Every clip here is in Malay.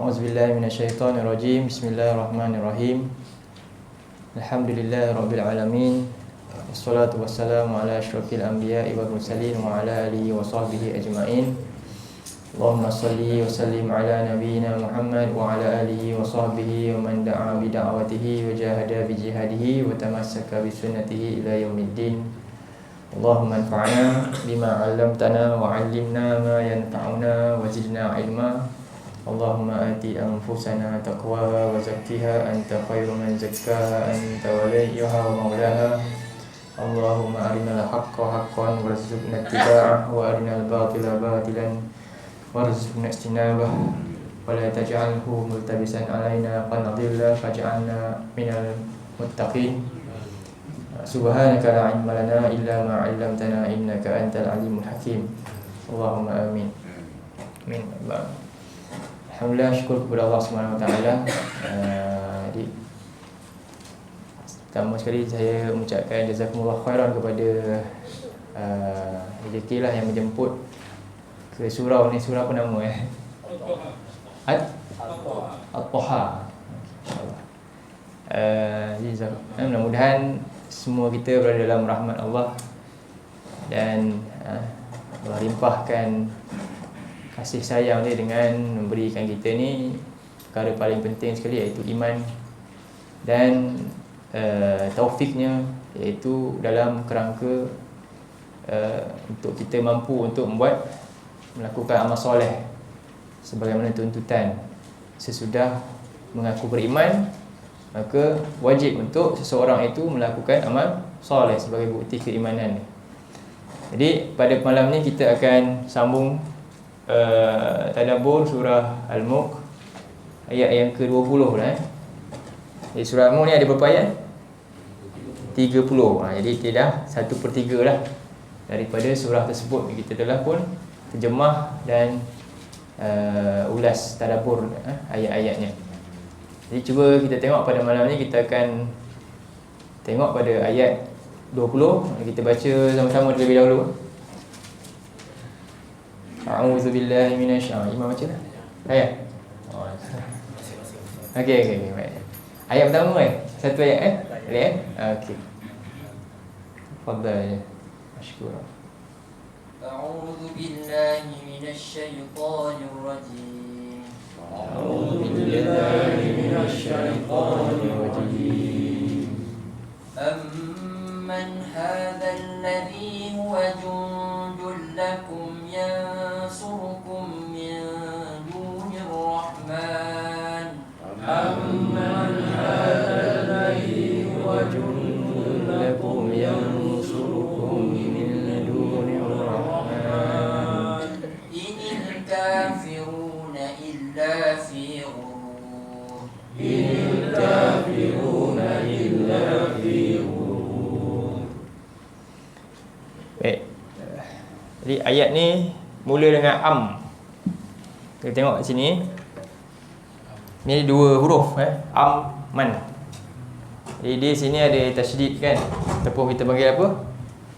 A'udzubillahi minasyaitonirrajim. Bismillahirrahmanirrahim. Alhamdulillahirabbil alamin. Wassalatu wassalamu ala asyrafil anbiya'i wal mursalin wa ala alihi wa sahbihi ajma'in. Allahumma shalli wa sallim ala nabiyyina Muhammad wa ala alihi wa sahbihi wa man da'a bi da'watihi wa jahada bi jihadihi wa tamassaka bi sunnatihi ila yaumiddin. Allahumma anfa'na bima 'allamtana wa 'allimna ma yanfa'una wa zidna 'ilma. Allahumma ati anfusana taqwaha wa zakkiha anta khairu man zakkaha anta waliyuha wa maulaha. Allahumma arinal haqqa haqqan warzuqna ittiba'ah wa arinal batila batilan warzuqna ijtinabah wa la taj'alhu multabisan alaina fanadilla faj'alna minal muttaqin. Subhanaka la ilma lana illa ma 'allamtana innaka antal alimul hakim. Allahumma amin. Amin. Alhamdulillah, syukur kepada Allah SWT. Jadi pertama sekali saya mengucapkan jazakumullah khairan kepada rezeki lah yang menjemput ke surau ni. Surau apa nama At-Taha. Mudah-mudahan semua kita berada dalam rahmat Allah dan Allah limpahkan kasih sayang dia dengan memberikan kita ni perkara paling penting sekali, iaitu iman dan taufiknya, iaitu dalam kerangka untuk kita mampu untuk melakukan amal soleh sebagaimana tuntutan sesudah mengaku beriman. Maka wajib untuk seseorang itu melakukan amal soleh sebagai bukti keimanan. Jadi pada malam ni kita akan sambung tadabbur surah Al-Mulk ayat yang ke-20 lah. Jadi surah Al-Mulk ni ada berapa ayat? 30. Jadi tidak 1/3 lah daripada surah tersebut kita telah pun terjemah dan ulas tadabbur ayat-ayatnya. Jadi cuba kita tengok pada malam ni, kita akan tengok pada ayat 20. Kita baca sama-sama terlebih dahulu. A'udzu billahi minasyaitonir rajim. Imam baca dah. Ayat. Okey. Baik. Ayat pertama satu ayat boleh okey. Tafadhal. Masykur. A'udzu billahi minasyaitonir rajim. A'udzu billahi minasyaitonir rajim. Amman hadzal ladzi huwa jundul lakum yansurukum min dunir rahman. Amman hadzal ladzi huwa jundul lakum yansurukum min dunir rahman. Inil kafiruna illa fi ghurur. Inil kafiruna illa fi ghurur. Baik. Jadi ayat ni mula dengan am. Kita tengok kat sini. Ni dua huruf am, man. Jadi di sini ada tasydid kan, ataupun kita panggil apa?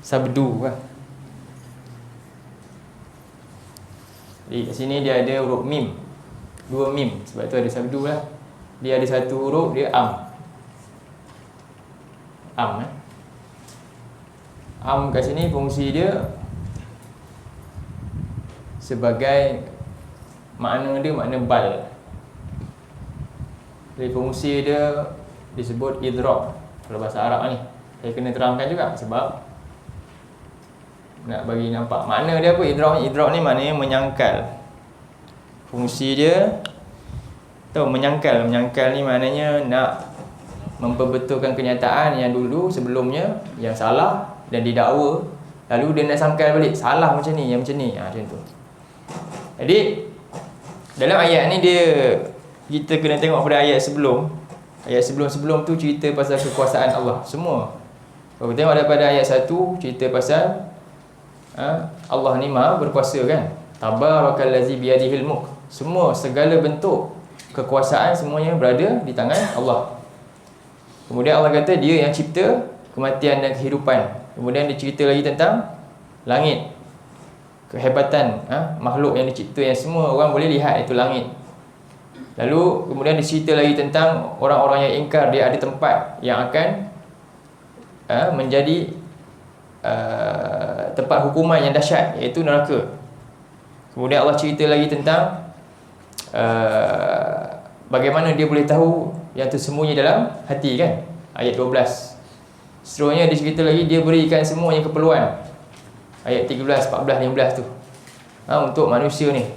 Sabdu kan. Jadi kat sini dia ada huruf mim. Dua mim, sebab tu ada sabdu lah. Dia ada satu huruf, dia am. Am Am kat sini fungsi dia sebagai makna dia makna bal. Jadi fungsi dia disebut idrak kalau bahasa Arab ni. Saya kena terangkan juga sebab nak bagi nampak makna dia apa idrak ni. Idrak ni maknanya menyangkal. Fungsi dia tahu menyangkal. Menyangkal ni maknanya nak memperbetulkan kenyataan yang dulu sebelumnya yang salah dan didakwa, lalu dia nak sangkal balik, salah macam ni, yang macam ni. Macam tu. Jadi dalam ayat ni kita kena tengok pada ayat sebelum. Ayat sebelum-sebelum tu cerita pasal kekuasaan Allah semua. Kalau kita tengok daripada ayat 1 cerita pasal Allah ni Maha berkuasa kan. Tabarakallazi biyadihil mulk. Semua segala bentuk kekuasaan semuanya berada di tangan Allah. Kemudian Allah kata dia yang cipta kematian dan kehidupan. Kemudian dia cerita lagi tentang langit. Kehebatan makhluk yang dicipta yang semua orang boleh lihat, itu langit. Lalu kemudian dicerita lagi tentang orang-orang yang ingkar dia ada tempat yang akan menjadi tempat hukuman yang dahsyat, iaitu neraka. Kemudian Allah cerita lagi tentang bagaimana dia boleh tahu yang tersembunyi dalam hati, kan? Ayat 12. Seterusnya dia cerita lagi dia berikan semuanya keperluan. Ayat 13, 14, 15 tu. Untuk manusia ni.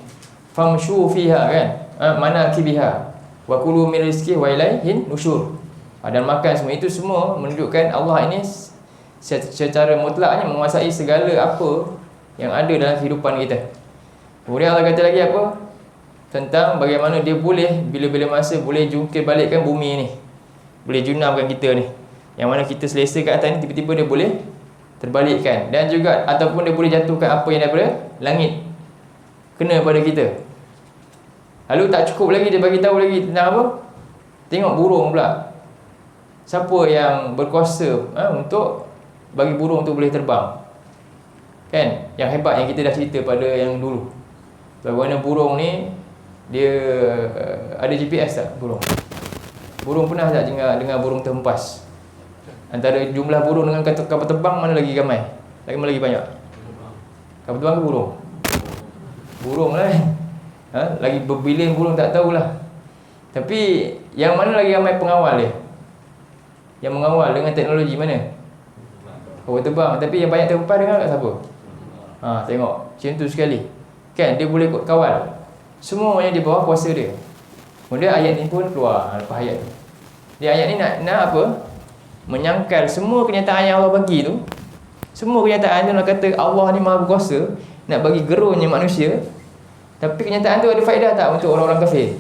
Famshu fiha, kan? Manakibiha wa kulu min rizqi wa ilaihin nusyur. Dan makan semua itu semua menunjukkan Allah ini secara mutlaknya menguasai segala apa yang ada dalam kehidupan kita. Kemudian Allah kata lagi apa? Tentang bagaimana dia boleh bila-bila masa boleh jungkir balikkan bumi ni. Boleh junamkan kita ni. Yang mana kita selesa kat atas ni, tiba-tiba dia boleh terbalikkan. Dan juga ataupun dia boleh jatuhkan apa yang daripada langit kena pada kita. Lalu tak cukup lagi, dia bagi tahu lagi tentang apa? Tengok burung pula. Siapa yang berkuasa untuk bagi burung tu boleh terbang? Kan? Yang hebat yang kita dah cerita pada yang dulu. Bagaimana burung ni dia ada GPS tak burung? Burung pernah tak dengar burung terhempas? Antara jumlah burung dengan kapal terbang mana lagi ramai? Mana lagi banyak? Kapal terbang ke burung? Burung lah. Lagi berbilion burung tak tahulah. Tapi yang mana lagi ramai pengawal dia? Yang mengawal dengan teknologi mana? Kapal terbang. Tapi yang banyak terhempas dengar kat siapa? Tengok, macam tu sekali. Kan, dia boleh kawal. Semuanya di bawah kuasa dia. Kemudian ayat ni pun keluar. Lepas ayat ni, dia ayat ni nak apa? Menyangkal semua kenyataan yang Allah bagi tu. Semua kenyataan tu nak kata Allah ni maha berkuasa, nak bagi gerunnya manusia. Tapi kenyataan tu ada faedah tak untuk orang-orang kafir?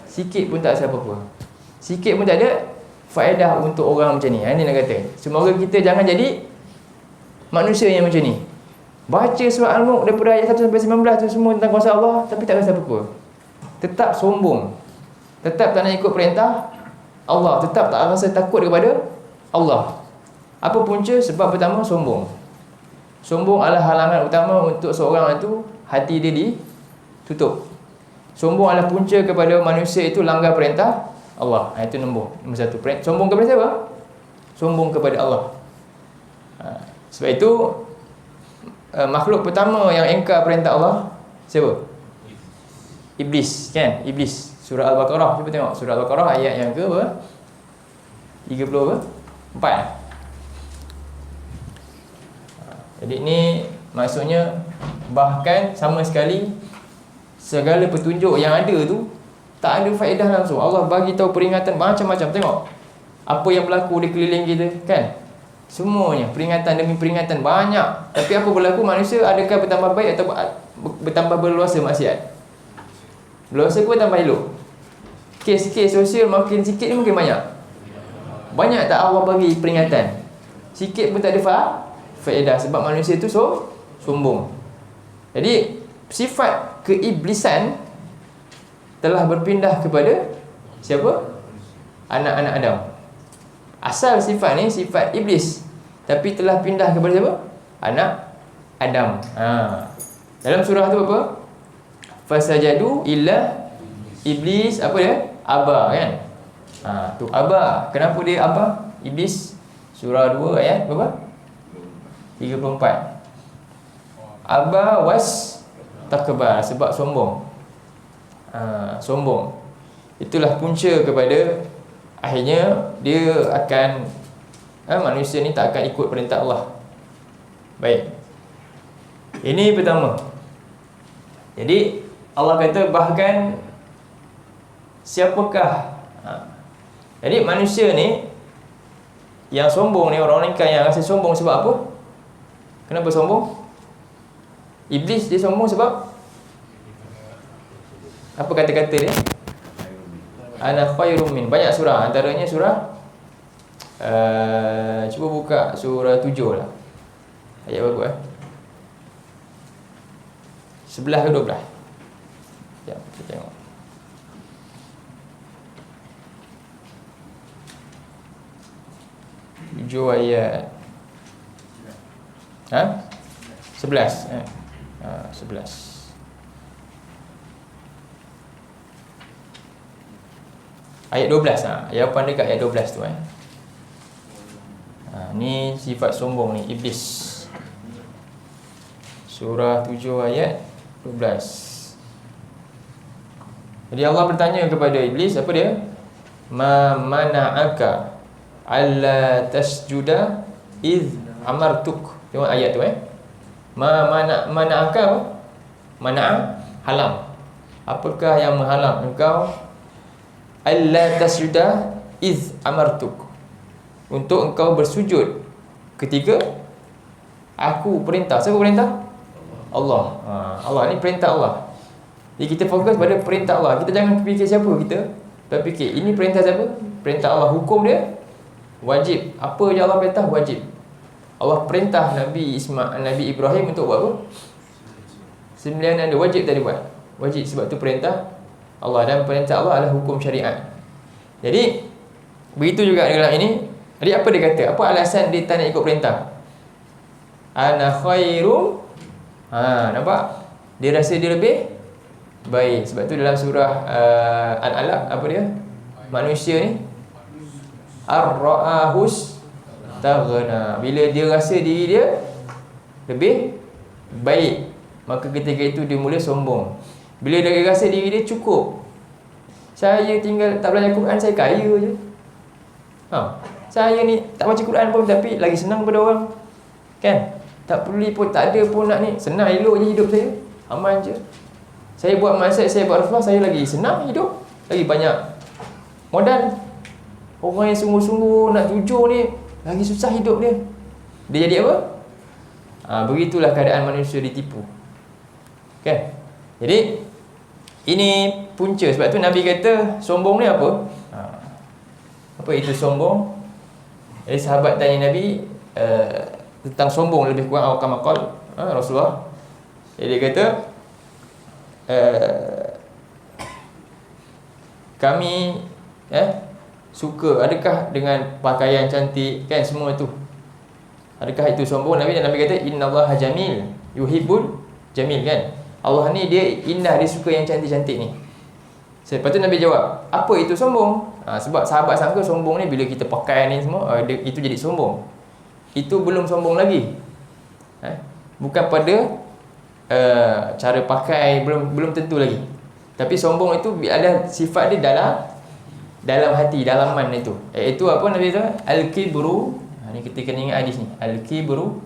Sikit pun tak apa-apa. Sikit pun tak ada faedah untuk orang macam ni. Ini nak kata, semoga kita jangan jadi manusia yang macam ni. Baca surah Al-Mulk daripada ayat 1 sampai 19 tu semua tentang kuasa Allah, tapi tak rasa apa-apa. Tetap sombong. Tetap tak nak ikut perintah Allah. Tetap tak rasa takut kepada Allah. Apa punca? Sebab pertama, sombong. Sombong adalah halangan utama untuk seorang itu hati dia ditutup. Sombong adalah punca kepada manusia itu langgar perintah Allah. Itu nombor satu. Sombong kepada siapa? Sombong kepada Allah. Sebab itu makhluk pertama yang engkar perintah Allah siapa? Iblis, kan? Iblis. Surah Al-Baqarah, cuba tengok surah Al-Baqarah ayat yang ke berapa? 34. Jadi ni maksudnya bahkan sama sekali segala petunjuk yang ada tu tak ada faedah langsung. Allah bagi tahu peringatan macam-macam. Tengok apa yang berlaku di keliling kita, kan? Semuanya peringatan demi peringatan banyak. Tapi apa berlaku? Manusia adakah bertambah baik atau bertambah berluasa maksiat? Berluasa ke bertambah elok? Kes-kes sosial makin sikit ni makin banyak. Banyak tak Allah bagi peringatan? Sikit pun tak ada faedah. Sebab manusia tu sombong. Jadi sifat keiblisan telah berpindah kepada siapa? Anak-anak Adam. Asal sifat ni sifat iblis, tapi telah pindah kepada siapa? Anak Adam. Dalam surah tu apa? Fasajadu illa iblis, apa dia? Aba, kan? Tu aba. Kenapa dia aba? Iblis. Surah 2 ayat berapa? 34. Aba was takbar, sebab sombong. Sombong. Itulah punca kepada akhirnya dia akan manusia ni tak akan ikut perintah Allah. Baik. Ini pertama. Jadi Allah kata bahkan siapakah jadi manusia ni yang sombong ni, orang ingkar yang rasa sombong sebab apa? Kenapa sombong? Iblis dia sombong sebab apa kata-kata dia? Ana khairum min. Banyak surah, antaranya surah cuba buka surah 7 lah. Ayat berapa 11 ke 12? Sekejap, kita tengok. Tujuh ayat 11 11. Ayat 12. Jawapan dia kat ayat 12 tu ni sifat sombong ni, iblis. Surah 7 ayat 12. Jadi Allah bertanya kepada iblis, apa dia? Ma mana'aka alla tasjuda iz amartuk. Tengok ayat tu Ma mana'aka, mana'a, halang. Apakah yang menghalang engkau alla tasjuda iz amartuk, untuk engkau bersujud ketika aku perintah. Siapa perintah? Allah. Allah ni perintah Allah. Jadi kita fokus pada perintah Allah. Kita jangan fikir siapa kita. Kita fikir ini perintah siapa? Perintah Allah. Hukum dia wajib. Apa yang Allah perintah wajib. Allah perintah Nabi Ibrahim untuk buat apa? Sembelihan dia wajib tak dia buat? Wajib, sebab tu perintah Allah, dan perintah Allah adalah hukum syariat. Jadi begitu juga dalam ini. Jadi apa dia kata? Apa alasan dia tak nak ikut perintah? Ana khairum. Nampak? Dia rasa dia lebih baik. Sebab tu dalam surah Al-Alaq, apa dia? Manusia ni ar-ra'ahus taghna. Bila dia rasa diri dia lebih baik, maka ketika itu dia mula sombong. Bila dia rasa diri dia cukup, saya tinggal tak belajar Quran, saya kaya je. Saya ni tak baca Quran pun tapi lagi senang pada orang. Kan? Tak peduli pun, tak ada pun nak ni. Senang elok je hidup saya. Aman je. Saya buat maksiat, saya buat rasuah, saya lagi senang hidup. Lagi banyak modal. Orang yang sungguh-sungguh nak jujur ni, lagi susah hidup dia. Dia jadi apa? Begitulah keadaan manusia ditipu. Kan? Jadi ini punca. Sebab tu Nabi kata sombong ni apa? Apa itu sombong? Jadi sahabat tanya Nabi tentang sombong lebih kurang kama qala Rasulullah. Jadi dia kata kami suka, adakah dengan pakaian cantik, kan, semua tu, adakah itu sombong? Nabi kata innallaha jamil yuhibbul jamil, kan. Allah ni dia indah, dia suka yang cantik-cantik ni. Lepas tu Nabi jawab, apa itu sombong? Sebab sahabat sangka sombong ni bila kita pakai ni semua, itu jadi sombong. Itu belum sombong lagi. Bukan pada cara pakai, belum tentu lagi. Tapi sombong itu ada sifat dia dalam hati, dalaman itu. Itu apa Nabi kata? Al-kibru. Ni kita kena ingat hadis ni. Al-kibru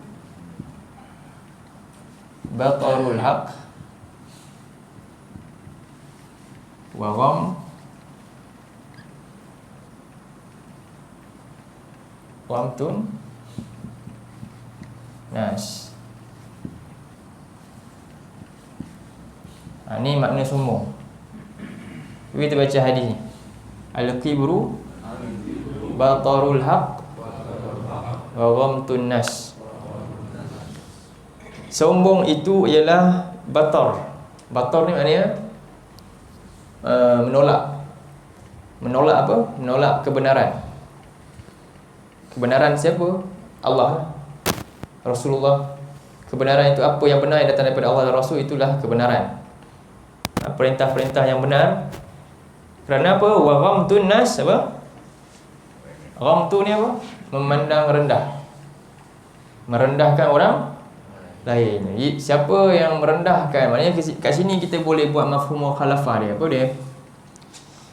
batarul haq wa ghamtun nas. Ni makna sombong. Kita baca hadis ni. Al-kibru batarul haq wa ghamtun nas. Sombong itu ialah batar. Batar ni maknanya menolak apa? Menolak kebenaran. Kebenaran siapa? Allah, Rasulullah. Kebenaran itu apa yang benar yang datang daripada Allah dan Rasul, itulah kebenaran. Perintah-perintah yang benar. Kerana apa? Wa ghamtun nas, apa? Ghamtu ni apa? Memandang rendah, merendahkan orang lain. Siapa yang merendahkan, maknanya kat sini kita boleh buat mafhum mukhalafah dia. Apa dia?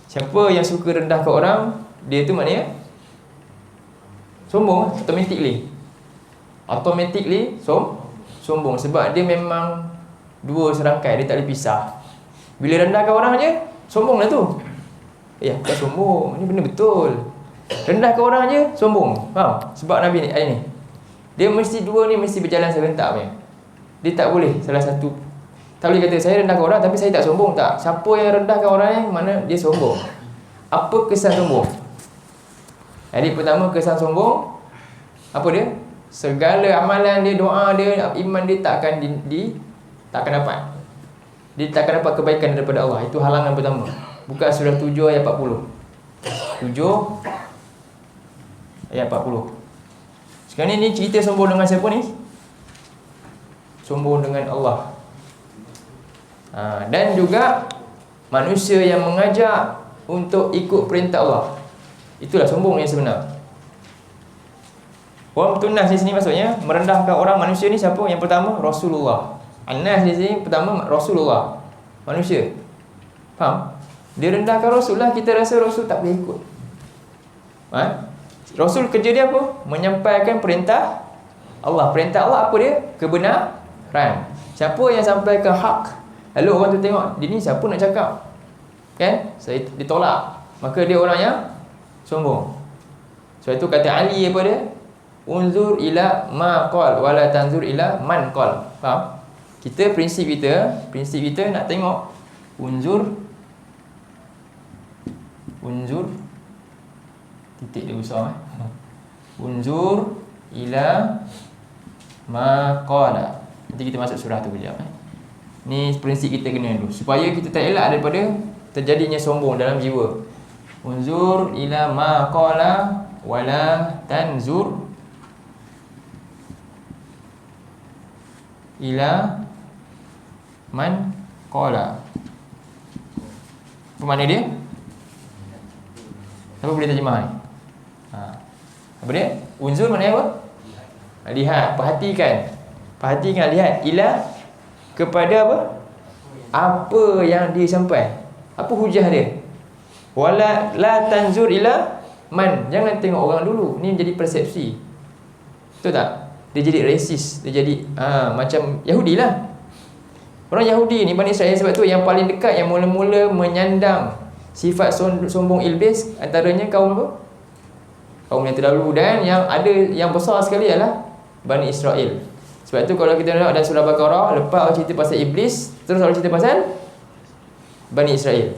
Siapa yang suka rendahkan orang, dia tu maknanya sombong. Automatically sombong. Sebab dia memang dua serangkai, dia tak boleh pisah. Bila rendahkan orang je, sombong lah tu. Bukan sombong, ni benda betul. Rendahkan orang je, sombong. Faham? Sebab Nabi ni, ayat ni, dia mesti dua ni mesti berjalan serentak punya. Dia tak boleh salah satu. Tak boleh kata saya rendahkan orang tapi saya tak sombong. Tak. Siapa yang rendahkan orang yang mana dia sombong. Apa kesan sombong? Jadi pertama, kesan sombong apa dia? Segala amalan dia, doa dia, iman dia tak akan tak akan dapat. Dia tak akan dapat kebaikan daripada Allah. Itu halangan pertama. Buka surah 7 ayat 40. 7 ayat 40. Sekarang ni cerita sombong dengan siapa ni? Sombong dengan Allah. Dan juga manusia yang mengajak untuk ikut perintah Allah. Itulah sombong yang sebenar. Wa amtunas di sini maksudnya merendahkan orang manusia ni siapa? Yang pertama Rasulullah. Anas di sini pertama Rasulullah, manusia. Faham? Dia rendahkan Rasul lah, kita rasa Rasul tak boleh ikut. Rasul kerja dia apa? Menyampaikan perintah Allah. Perintah Allah apa dia? Kebenaran. Siapa yang sampaikan hak, lalu orang tu tengok, dia ni siapa nak cakap? Kan? Saya ditolak. Maka dia orang yang sombong. Sebab itu kata Ali apa dia? Unzur ila ma qal wala tanzur ila man qal. Faham? Prinsip kita nak tengok unzur titik dia besar unzur ila ma qala. Nanti kita masuk surah tu kejap Ni prinsip kita kena dulu supaya kita tak elak daripada terjadinya sombong dalam jiwa. Unzur ila ma qala wala tanzur ila man qala. Apa makna dia? Siapa boleh terjemah ni? Apa dia? Unzur maknanya apa? Lihat, perhatikan, lihat. Ila kepada apa? Apa yang dia sampai. Apa hujah dia? Wala la tanzur ila man. Jangan tengok orang dulu. Ni jadi persepsi. Betul tak? Dia jadi racist. Dia jadi macam Yahudi lah. Orang Yahudi ni, Bani Israel, sebab tu yang paling dekat, yang mula-mula menyandang sifat sombong iblis, antaranya kaum apa? Kaum yang terdahulu, dan yang ada yang besar sekali adalah Bani Israel. Sebab tu kalau kita tengok dalam surah Baqarah, lepas Allah cerita pasal iblis, terus Allah cerita pasal Bani Israel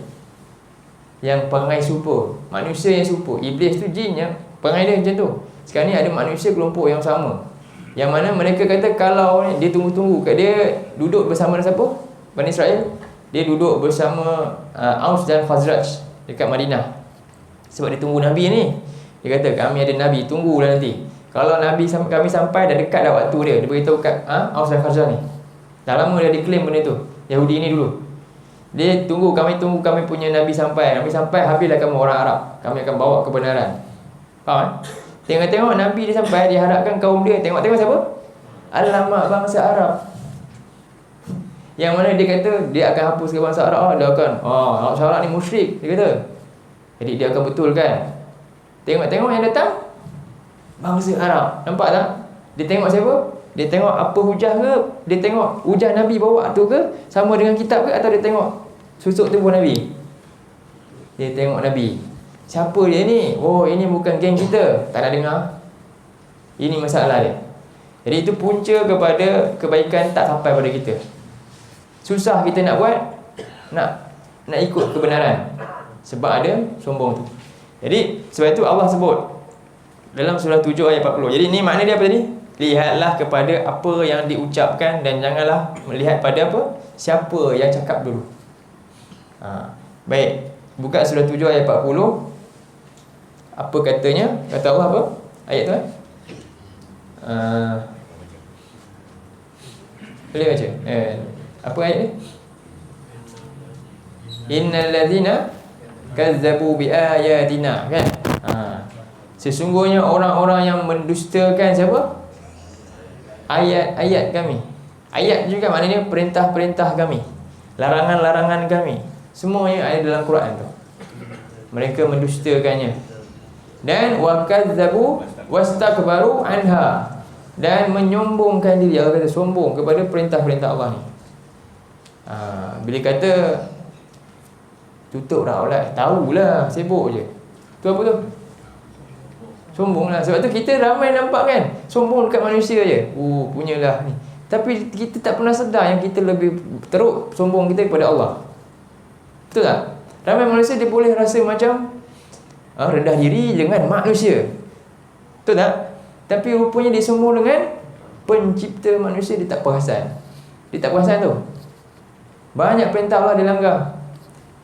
yang perangai serupa, manusia yang serupa. Iblis tu jin yang perangai dia macam tu. Sekarang ni ada manusia kelompok yang sama, yang mana mereka kata kalau dia tunggu-tunggu kat dia duduk bersama dengan siapa? Bani Israel. Dia duduk bersama Aus dan Khazraj dekat Madinah. Sebab dia tunggu Nabi ni. Dia kata kami ada Nabi, tunggulah nanti. Kalau Nabi kami sampai, dah dekat dah waktu dia. Dia beritahu kat Aus dan Khazraj ni. Dah lama dia diklaim benda tu. Yahudi ni dulu. Dia tunggu, kami punya Nabi sampai. Nabi sampai, habislah kamu orang Arab. Kami akan bawa kebenaran. Faham? Tengok-tengok Nabi dia sampai, dia harapkan kaum dia. Tengok-tengok siapa? Alamak bangsa Arab. Yang mana dia kata dia akan hapuskan bangsa Arab. Dia akan bangsa Arab ni musyrik, dia kata. Jadi dia akan betulkan. Tengok-tengok yang datang bangsa Arab. Nampak tak? Dia tengok siapa? Dia tengok apa hujah ke? Dia tengok hujah Nabi bawa tu ke? Sama dengan kitab ke? Atau dia tengok susuk tubuh Nabi? Dia tengok Nabi. Siapa dia ni? Oh, ini bukan geng kita. Tak nak dengar. Ini masalah dia. Jadi itu punca kepada kebaikan tak sampai pada kita. Susah kita nak buat, nak ikut kebenaran, sebab ada sombong tu. Jadi sebab itu Allah sebut dalam surah 7 ayat 40. Jadi ni makna dia apa tadi? Lihatlah kepada apa yang diucapkan dan janganlah melihat pada apa? Siapa yang cakap dulu. Baik. Buka surah 7 ayat 40. Apa katanya? Kata Allah apa? Ayat tu boleh baca? Apa ayat ni? Innal ladzina kazzabu bi ayatina, kan? Sesungguhnya orang-orang yang mendustakan siapa? Ayat-ayat kami. Ayat juga maknanya perintah-perintah kami, larangan-larangan kami. Semuanya ada dalam Quran tu. Mereka mendustakannya. Dan wa kazzabu wastakbaru anha, dan menyombongkan diri. Allah kata sombong kepada perintah-perintah Allah ni. Bila kata tutup dah Allah, tahulah, sibuk je. Tu apa tu? Sombong lah. Sebab tu kita ramai nampak kan, sombong dekat manusia je. Punyalah ni. Tapi kita tak pernah sedar yang kita lebih teruk sombong kita kepada Allah. Betul tak? Ramai manusia dia boleh rasa macam rendah diri dengan manusia. Betul tak? Tapi rupanya dia sombong dengan pencipta manusia. Dia tak perasan. Dia tak perasan tu. Banyak perintah Allah dia langgar.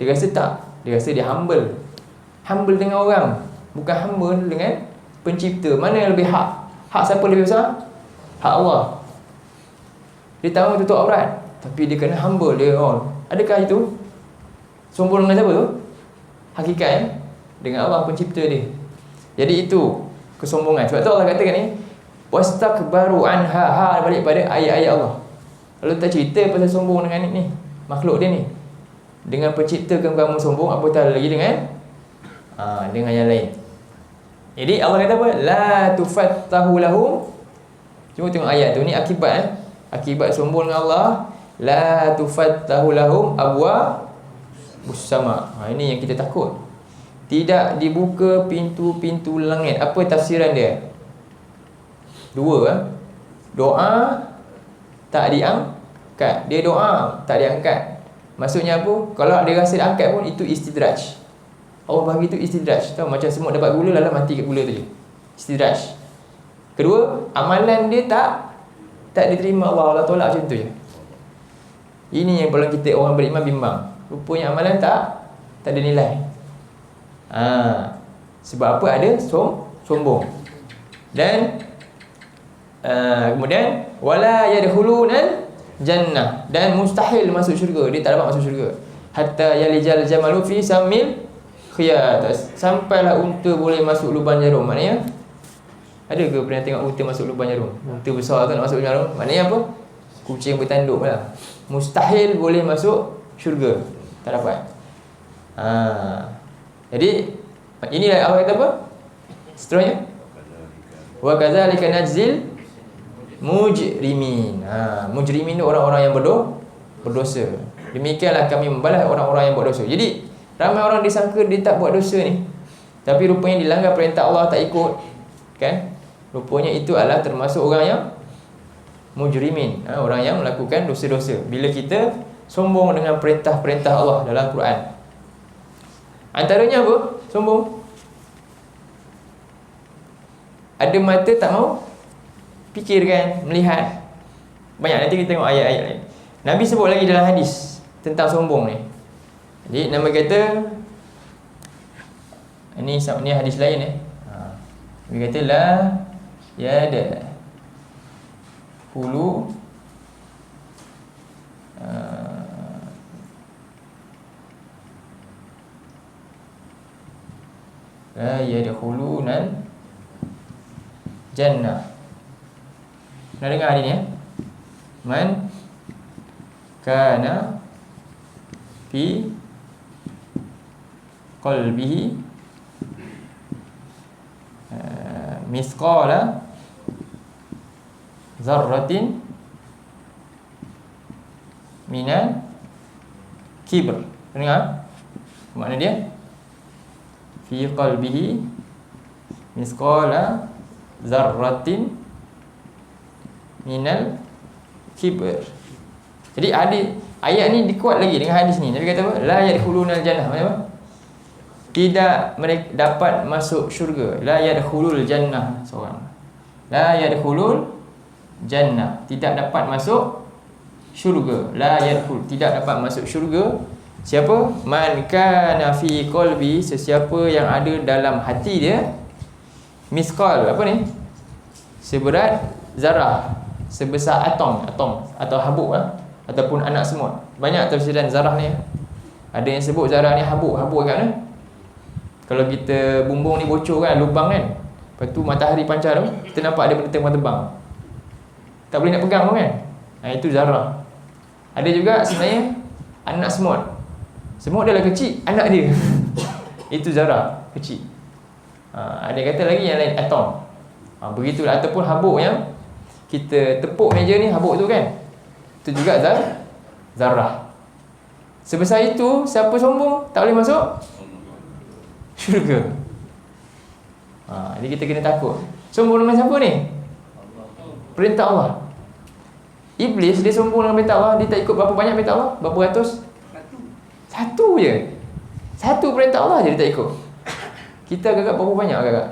Dia rasa tak. Dia rasa dia humble. Humble dengan orang, bukan humble dengan pencipta. Mana yang lebih hak? Hak siapa lebih besar? Hak Allah. Dia tahu tutup aurat, tapi dia kena humble dia. Adakah itu sombong dengan siapa tu? hakikat dengan Allah pencipta dia. Jadi itu kesombongan. Sebab tu Allah katakan ni, wastakbaru anha, balik pada ayat-ayat Allah. Lalu tak cerita pasal sombong dengan ni makhluk dia ni. Dengan pencipta kamu sombong, apatah lagi dengan yang lain. Jadi Allah kata apa? La tufattahu lahum. Cuma tengok ayat tu, ni akibat akibat sombong dengan Allah. La tufattahu lahum abwabus sama. Ini yang kita takut. Tidak dibuka pintu-pintu langit. Apa tafsiran dia? Dua. Doa tak diangkat. Dia doa tak diangkat. Maksudnya apa? Kalau dia rasa diangkat pun itu istidraj. Allah bagi tu istidraj. Tahu macam semut dapat gula lalu mati kat gula tu je. Istidraj. Kedua, amalan dia tak diterima Allah tolak macam tu je. Ini yang kalau kita orang beriman bimbang. Rupanya amalan tak ada nilai. Sebab apa? Ada sombong. Dan kemudian wala yadkhulunal jannah, dan mustahil masuk syurga. Dia tak dapat masuk syurga. Hatta yalijal jamalu fi samil khiyat. Sampailah unta boleh masuk lubang jarum. Maknanya, ada ke pernah tengok unta masuk lubang jarum? Unta besar tu nak masuk lubang jarum. Maknanya apa? Kucing bertanduk lah. Mustahil boleh masuk syurga. Tak dapat. Jadi inilah Allah kata apa? Seterusnya, wa kadzalika najzil mujrimin. Mujrimin itu orang-orang yang berdosa. Demikianlah kami membalas orang-orang yang buat dosa. Jadi ramai orang disangka dia tak buat dosa ni, tapi rupanya dilanggar perintah Allah, tak ikut, kan? Rupanya itu adalah termasuk orang yang mujrimin, orang yang melakukan dosa-dosa. Bila kita sombong dengan perintah-perintah Allah dalam Quran. Antaranya apa? Sombong. Ada mata tak mau fikirkan, melihat. Banyak, nanti kita tengok ayat-ayat lain. Nabi sebut lagi dalam hadis tentang sombong ni. Jadi nama kata ini hadis lain Nabi kata la yada hulu la yadkhulunal jannah. Pernah dengar hadis ni Man kana fi qalbihi misqala zarratin minal kibr. Dengar makna dia? Fi qalbihi misqala zarratin minal kibr. Jadi ayat ni dikuat lagi dengan hadis ni. Nabi kata apa? La yadkhulunal jannah. Maksudnya apa? Tidak mereka dapat masuk syurga. La yadkhulul jannah seorang. La yadkhulul jannah, tidak dapat masuk syurga. La yadkhul, tidak dapat masuk syurga. Siapa? Man kana fi qalbi, sesiapa yang ada dalam hati dia misqal, apa ni? Seberat zarah, sebesar atom atau habuk ataupun anak semut. Banyak tafsiran zarah ni. Ada yang sebut zarah ni habuk kat mana? Kalau kita bumbung ni bocor kan, lubang kan. Lepas tu matahari pancar tu, kita nampak ada benda terbang-terbang. Tak boleh nak pegang pun kan. Itu zarah. Ada juga sebenarnya anak semut. Semut dia lah kecil, anak dia. Itu zarah, kecil. Ada kata lagi yang lain atom. Begitulah. Ataupun habuk yang kita tepuk meja ni, habuk tu kan, itu juga zarah. Sebesar itu, siapa sombong tak boleh masuk syurga. Jadi kita kena takut. Sombong dengan siapa ni? Perintah Allah. Iblis dia sombong dengan perintah Allah. Dia tak ikut berapa banyak perintah Allah? Berapa ratus? Satu je. Satu perintah Allah je dia tak ikut. Kita agak-agak berapa banyak agak-agak?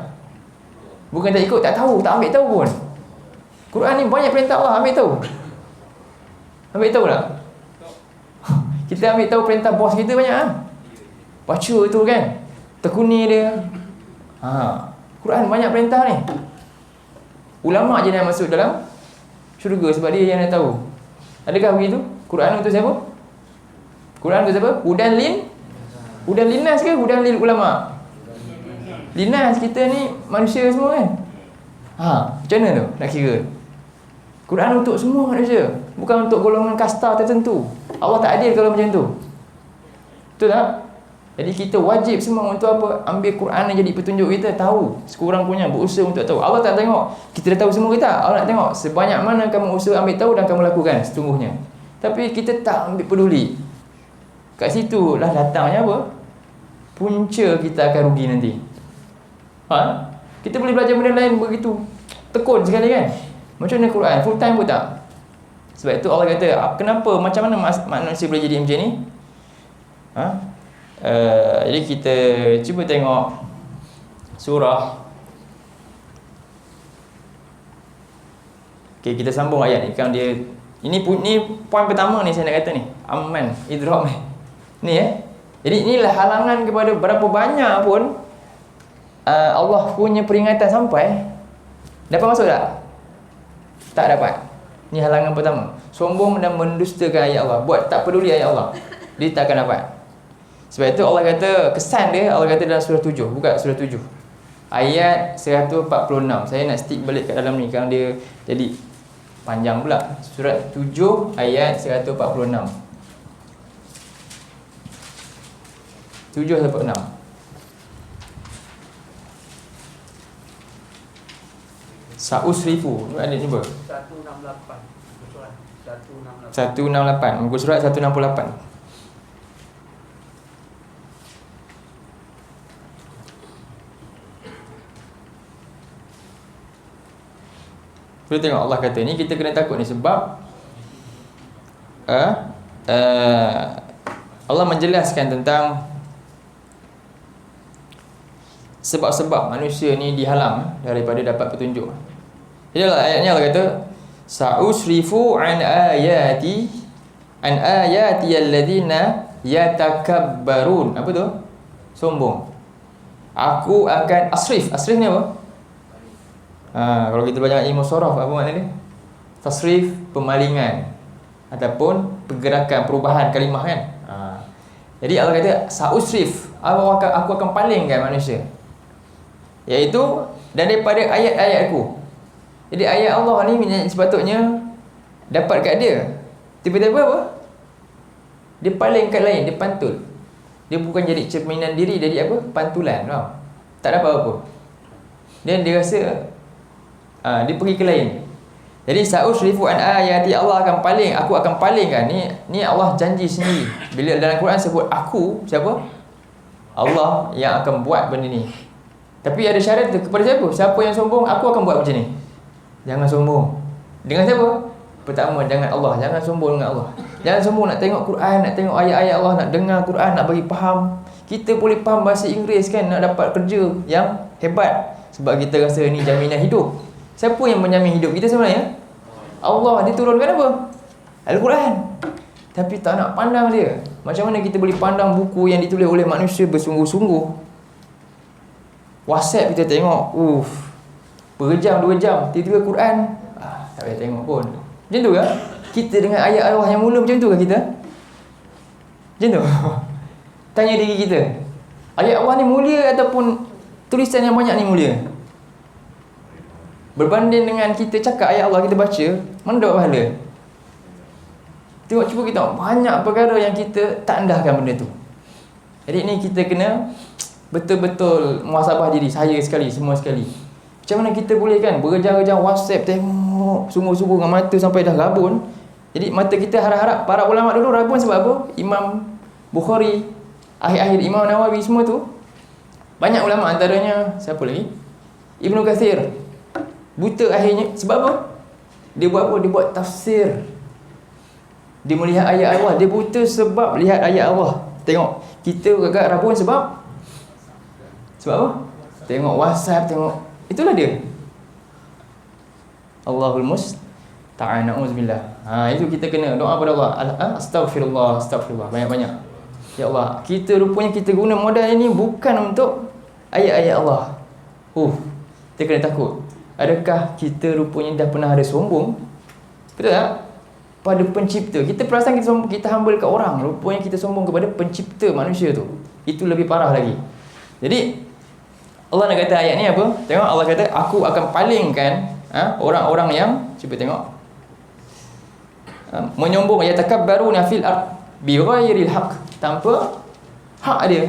Bukan tak ikut, tak tahu, tak ambil tahu pun. Quran ni banyak perintah Allah, ambil tahu. Ambil tahu tak? Kita ambil tahu perintah bos kita banyak baca tu kan, tekuni dia. Quran banyak perintah ni. Ulama je yang masuk dalam syurga sebab dia yang nak tahu. Adakah begitu? Quran untuk siapa? Quran untuk siapa? Hudan Hudan linas ke hudan lil ulama? Linas, kita ni manusia semua kan. Macam mana tu nak kira? Quran untuk semua manusia, bukan untuk golongan kasta tertentu. Allah tak adil kalau macam tu. Betul tak? Jadi kita wajib semua untuk apa? Ambil Quran yang jadi petunjuk kita, tahu sekurang-kurangnya, berusaha untuk tahu. Allah tak tengok kita dah tahu semua ke tak. Allah nak tengok sebanyak mana kamu usaha ambil tahu dan kamu lakukan sesungguhnya. Tapi kita tak ambil peduli. Kat situ lah datangnya apa? Punca kita akan rugi nanti. Kita boleh belajar benda lain begitu tekun sekali kan. Macam mana Quran? Full time pun tak. Sebab itu Allah kata, kenapa, macam mana manusia boleh jadi macam ni? Jadi kita cuba tengok surah. Okay, kita sambung ayat ni. Kan dia, ini poin pertama ni saya nak kata ni. Aman, idrak ni. Ni Jadi inilah halangan kepada berapa banyak pun Allah punya peringatan sampai. Dapat masuk tak? Tak dapat. Ni halangan pertama. Sombong dan mendustakan ayat Allah. Buat tak peduli ayat Allah. Dia tak akan dapat. Sebab itu Allah kata, kesan dia Allah kata dalam surah 7. Buka surah 7 ayat 146. Saya nak stick balik kat dalam ni, kerana dia jadi panjang pula. Surat 7 ayat 146. 7-46. Sa'usrifu. Ada ni apa? 168. 168. Muka surat 168. Kita tengok Allah kata ni, kita kena takut ni sebab Allah menjelaskan tentang sebab-sebab manusia ni dihalang daripada dapat petunjuk. Jadi ayatnya Allah kata, sa'usrifu an ayati alladhina yatakabbarun. Apa tu? Sombong. Aku akan asrif ni apa? Kalau kita belajar ilmu sharaf, apa makna dia? Tasrif, pemalingan ataupun pergerakan, perubahan kalimah kan. Jadi Allah kata sa'usrif, aku akan palingkan manusia, iaitu daripada ayat-ayatku. Jadi ayat Allah ni sepatutnya dapat kat dia, tiba-tiba apa? Dia paling kat lain, dia pantul. Dia bukan jadi cerminan diri, jadi apa? Pantulan, faham? Tak dapat apa. Dan dia rasa dia pergi ke lain. Jadi sa'usrifu an ayati, Allah akan paling, aku akan palingkan. Ni Allah janji sendiri. Bila dalam Quran sebut aku, siapa? Allah yang akan buat benda ni. Tapi ada syarat tu, kepada siapa? Siapa yang sombong, aku akan buat macam ni. Jangan sombong. Dengan siapa? Pertama, dengan Allah. Jangan sombong dengan Allah. Jangan sombong nak tengok Quran, nak tengok ayat-ayat Allah, nak dengar Quran, nak bagi faham. Kita boleh faham bahasa Inggeris kan, nak dapat kerja yang hebat, sebab kita rasa ni jaminan hidup. Siapa yang menjamin hidup kita sebenarnya? Allah. Dia turunkan apa? Al-Quran. Tapi tak nak pandang dia. Macam mana kita boleh pandang buku yang ditulis oleh manusia bersungguh-sungguh? WhatsApp kita tengok, berjam 2 jam, tiba-tiba Quran tak payah tengok pun. Macam tu ke? Kita dengan ayat Allah yang mula macam tu ke kita? Macam tu? Tanya diri kita, ayat Allah ni mulia ataupun tulisan yang banyak ni mulia? Berbanding dengan kita cakap ayat Allah, kita baca, mana dapat pahala? Tengok, cuba kita tengok, banyak perkara yang kita tak endahkan benda tu. Jadi ni kita kena betul-betul muhasabah diri, saya sekali, semua sekali. Macam mana kita boleh kan berjam-jam WhatsApp tengok sungguh-sungguh dengan mata sampai dah rabun. Jadi mata kita harap-harap, para ulama dulu rabun sebab apa? Imam Bukhari, akhir-akhir Imam Nawawi, semua tu. Banyak ulama, antaranya siapa lagi? Ibnu Kathir. Buta akhirnya sebab apa? Dia buat apa? Dia buat tafsir. Dia melihat ayat Allah. Dia buta sebab lihat ayat Allah. Tengok, kita agak rabun sebab apa? Tengok WhatsApp, tengok. Itulah dia. Allahul musta'an, na'udzubillah. Itu kita kena doa pada Allah. Astaghfirullah, astaghfirullah. Banyak-banyak. Ya Allah, kita rupanya kita guna modal ini bukan untuk ayat-ayat Allah. Kita kena takut. Adakah kita rupanya dah pernah ada sombong? Betul tak? pada pencipta. Kita perasan kita humble ke orang, rupanya kita sombong kepada pencipta manusia tu. Itu lebih parah lagi. Jadi Allah nak kata ayat ni apa? Tengok Allah kata, aku akan palingkan orang-orang yang, cuba tengok, menyombong, yatakabbaruna fil ard bighairil haqq, tanpa hak dia,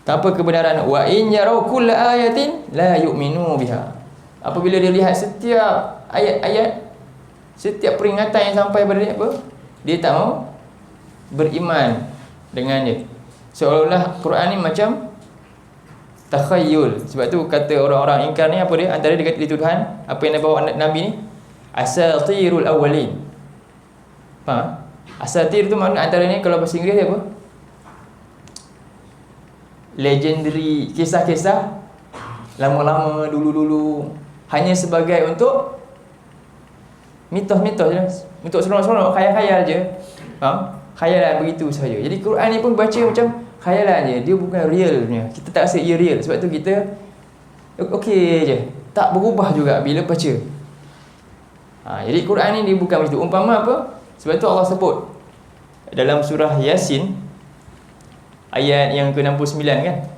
tanpa kebenaran. Wa in yarau kull ayatin la yu'minu biha. Apabila dia lihat setiap ayat-ayat, setiap peringatan yang sampai pada dia apa, dia tak mau beriman dengan dia. Seolah-olah Quran ni macam takhayyul. Sebab tu kata orang-orang ingkar ni apa dia? Antara dia kata di Tuhan, apa yang bawa Nabi ni? Asatirul awwalin. Faham? Asatir tu makna antaranya kalau bahasa Inggeris dia apa? Legendary, kisah-kisah lama-lama dulu-dulu, hanya sebagai untuk mitos-mitos je, untuk seronok-seronok, khayal-khayal je. Faham? Khayalan begitu saja. Jadi Quran ni pun baca macam khayalan je, dia bukan realnya. Kita tak rasa ia real. Sebab tu kita okey je, tak berubah juga bila baca. Jadi Quran ni dia bukan macam tu. Umpama apa? Sebab tu Allah sebut dalam surah Yasin ayat yang ke-69 kan?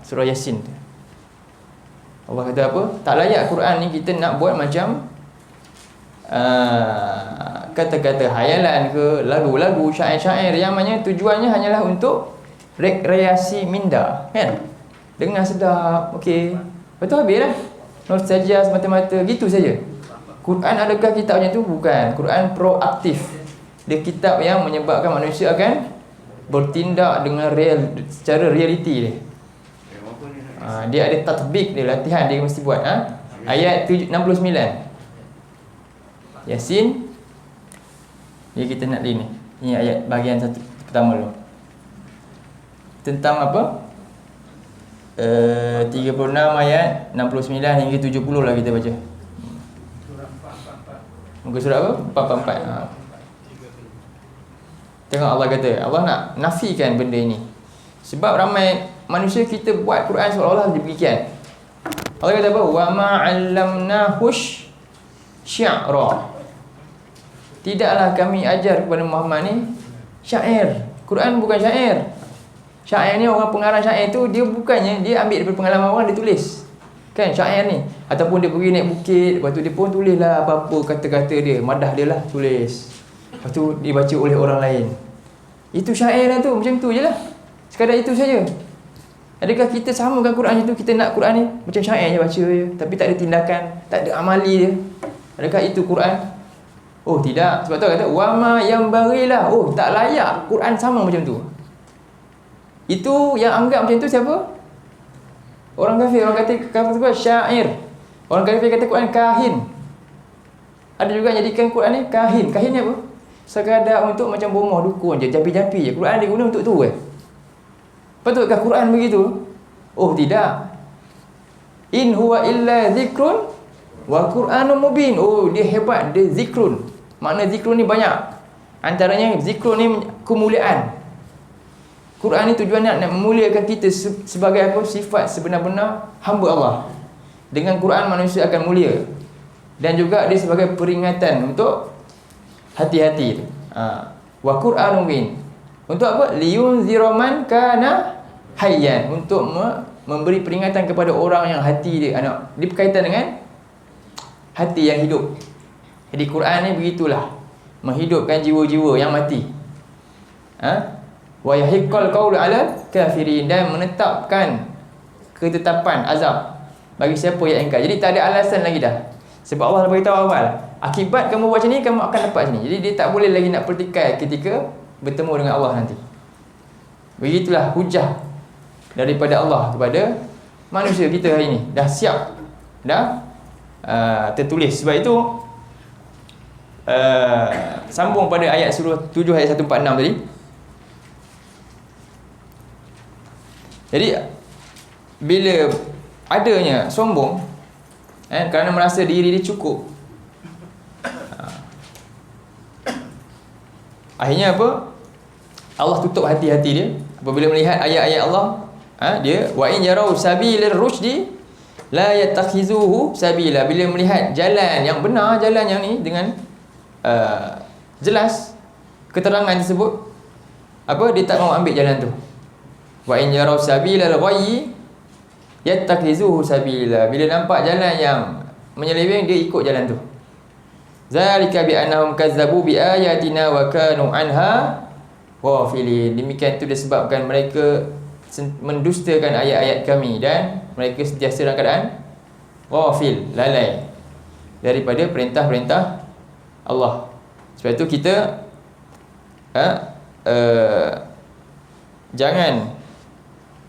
Surah Yasin tu. Allah kata apa? Tak layak Quran ni kita nak buat macam kata-kata hayalan ke, lagu-lagu, syair-syair yang mana tujuannya hanyalah untuk rekreasi minda, kan? Dengar sedap, okey. Lepas tu habis lah. Nostalgia semata-mata, gitu saja. Quran adakah kitab macam tu? Bukan. Quran proaktif. Dia kitab yang menyebabkan manusia akan bertindak dengan real, secara realiti dia. Dia ada tatbik dia, latihan dia mesti buat. Ayat 69 Yasin. Ni kita nak ni. Ini ayat bahagian satu pertama dulu. Tentang apa? 36 ayat 69 hingga 70 lah kita baca. Muka surat apa? 444. Tengok Allah kata, Allah nak nafikan benda ini. Sebab ramai manusia kita buat Quran seolah-olah demikian. Allah kata apa? Wa ma 'allamnahu syi'ra. Tidaklah kami ajar kepada Muhammad ni syair. Quran bukan syair. Syair ni orang pengarang syair tu dia bukannya dia ambil daripada pengalaman orang dia tulis. Kan syair ni. Ataupun dia pergi naik bukit, lepas tu dia pun tulislah apa-apa kata-kata dia, madah dia lah tulis. Lepas tu dibaca oleh orang lain. Itu syair lah tu, macam tu je lah. Sekadar itu saja. Adakah kita samakan Quran macam tu? Kita nak Quran ni macam syair je baca je, tapi tak ada tindakan, tak ada amali dia. Adakah itu Quran? Oh tidak. Sebab tu kata wama yang barilah. Oh tak layak Quran sama macam tu. Itu yang anggap macam tu siapa? Orang kafir. Orang kata kafir tu syair. Orang kafir kata Quran kahin. Ada juga jadikan Quran ni kahin. Kahin ni apa? Sekadar untuk macam bomoh dukun je, jampi-jampi je. Quran diguna untuk tu Patutkah Quran begitu? Oh tidak. In huwa illa zikrun wa Qur'anun mubin. Oh dia hebat, dia zikrun. Makna zikrun ni banyak. Antaranya zikrun ni kemuliaan. Quran ni tujuannya nak memuliakan kita sebagai apa? Sifat sebenar-benar hamba Allah. Dengan Quran manusia akan mulia. Dan juga dia sebagai peringatan untuk hati-hati tu. Wa Qur'anun mubin. Untuk apa? Liyunzira man kana hayyan. Untuk memberi peringatan kepada orang yang hati dia dia berkaitan dengan hati yang hidup. Jadi Quran ni begitulah, menghidupkan jiwa-jiwa yang mati. Wa yahiqqal qawlu 'ala kafirin, dan menetapkan ketetapan azab bagi siapa yang ingkar. Jadi tak ada alasan lagi dah. Sebab Allah dah beritahu awal, akibat kamu buat macam ni, kamu akan dapat macam ni. Jadi dia tak boleh lagi nak pertikai ketika bertemu dengan Allah nanti. Begitulah hujah daripada Allah kepada manusia kita hari ini. Dah siap, dah tertulis. Sebab itu sambung pada ayat surah 7 ayat 146 tadi. Jadi bila adanya sombong, kerana merasa diri dia cukup, akhirnya apa? Allah tutup hati-hati dia apabila melihat ayat-ayat Allah. Dia wa in yarau sabilar rusydi la yattakhizuhu sabila. Bila melihat jalan yang benar, jalan yang ni dengan jelas keterangan tersebut, apa, dia tak mau ambil jalan tu. Wa in yaraw sabilal ghayyi yattakhizuhu sabila. Bila nampak jalan yang menyeleweng, dia ikut jalan tu. Zalika bi annahum kazzabu bi ayatina wa kanu anha ghafilin. Demikian tu disebabkan mereka mendustakan ayat-ayat kami dan mereka sentiasa dalam keadaan ghafil, lalai daripada perintah-perintah Allah. Sebab itu kita jangan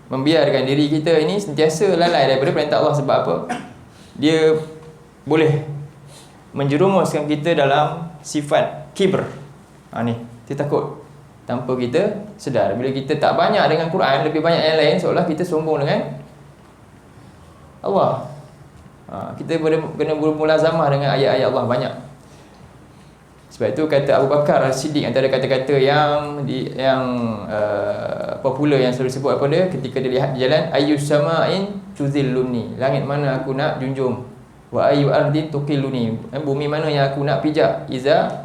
membiarkan diri kita ini sentiasa lalai daripada perintah Allah. Sebab apa? Dia boleh menjerumuskan kita dalam sifat kibr. Ni, kita takut tanpa kita sedar. Bila kita tak banyak dengan Quran, lebih banyak yang lain, seolah kita sombong dengan Allah. Kita kena bermulazamah dengan ayat-ayat Allah banyak. Sebab itu kata Abu Bakar As-Siddiq, antara kata-kata yang popular yang selalu disebut apa dia ketika dia lihat di jalan, ayyus sama'in tuzilluni, langit mana aku nak junjung, wa ayyu ardin tuqilluni, bumi mana yang aku nak pijak, iza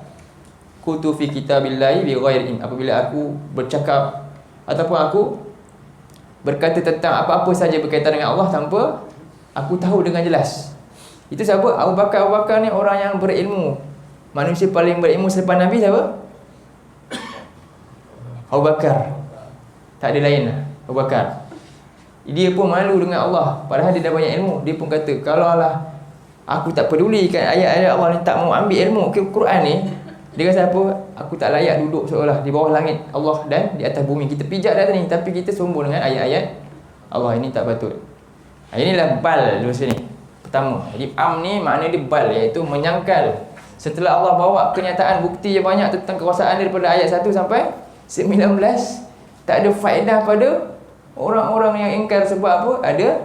kuntu fi kitabillahi bi ghairin, apabila aku bercakap ataupun aku berkata tentang apa-apa saja berkaitan dengan Allah tanpa aku tahu dengan jelas. Itu siapa? Abu Bakar ni orang yang berilmu. Manusia paling berilmu selepas Nabi siapa? Abu Bakar. Tak ada lain lah, Abu Bakar. Dia pun malu dengan Allah, padahal dia dah banyak ilmu. Dia pun kata, kalau lah aku tak pedulikan ayat-ayat Allah ni, tak mau ambil ilmu ke Quran ni, dia kata apa? Aku tak layak duduk seolah di bawah langit Allah dan di atas bumi. Kita pijak dah ni, tapi kita sombong dengan ayat-ayat Allah. Ini tak patut. Inilah bal dosa ni. Pertama, jadi am ni makna dia bal, iaitu menyangkal. Setelah Allah bawa kenyataan bukti yang banyak tentang kekuasaan daripada ayat 1 sampai 19, tak ada faedah pada orang-orang yang ingkar. Sebab apa? Ada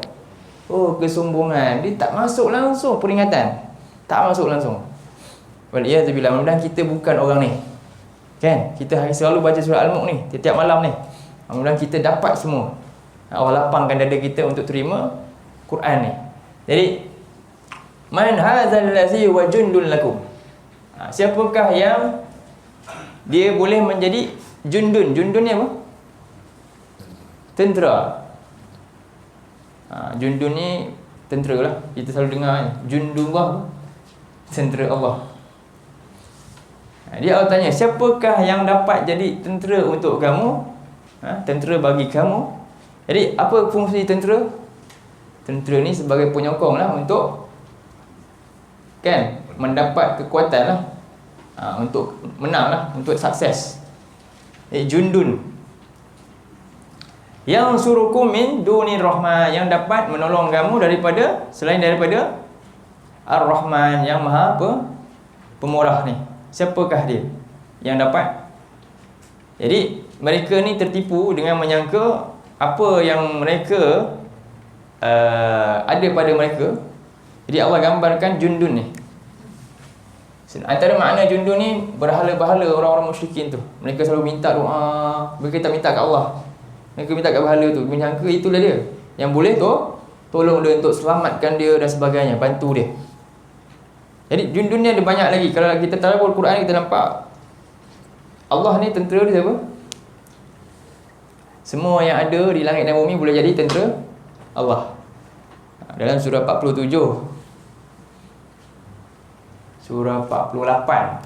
kesombongan. Dia tak masuk langsung peringatan. Tak masuk langsung. Waliyahzubillah. Mudah-mudahan kita bukan orang ni. Kan? Kita selalu baca surah Al-Mulk ni tiap malam ni. Mudah-mudahan kita dapat semua. Allah lapangkan dada kita untuk terima Quran ni. Jadi, man hadzal ladzi wa jundul lakum. Siapakah yang dia boleh menjadi jundun? Jundun ni apa? Tentera. Jundun ni tentera lah. Kita selalu dengar Jundullah, tentera Allah. Dia Allah tanya, siapakah yang dapat jadi tentera untuk kamu? Tentera bagi kamu. Jadi apa fungsi tentera? Tentera ni sebagai penyokong lah untuk, kan, mendapat kekuatan lah, untuk menang lah, untuk sukses. Jundun yang surukum min dunir rahman, yang dapat menolong kamu daripada, selain daripada Ar-Rahman, yang maha pemurah ni. Siapakah dia yang dapat? Jadi mereka ni tertipu dengan menyangka apa yang mereka ada pada mereka. Jadi Allah gambarkan jundun ni. Antara makna jundun ni, berhala-berhala orang-orang musyrikin tu. Mereka selalu minta doa, mereka tak minta kat Allah. Mereka minta kat berhala tu, menyangka itulah dia yang boleh tolong dia untuk selamatkan dia dan sebagainya, bantu dia. Jadi jundun ni ada banyak lagi. Kalau kita tadabbur Quran, kita nampak Allah ni tentera dia siapa? Semua yang ada di langit dan bumi boleh jadi tentera Allah. Dalam surah 47, surah 48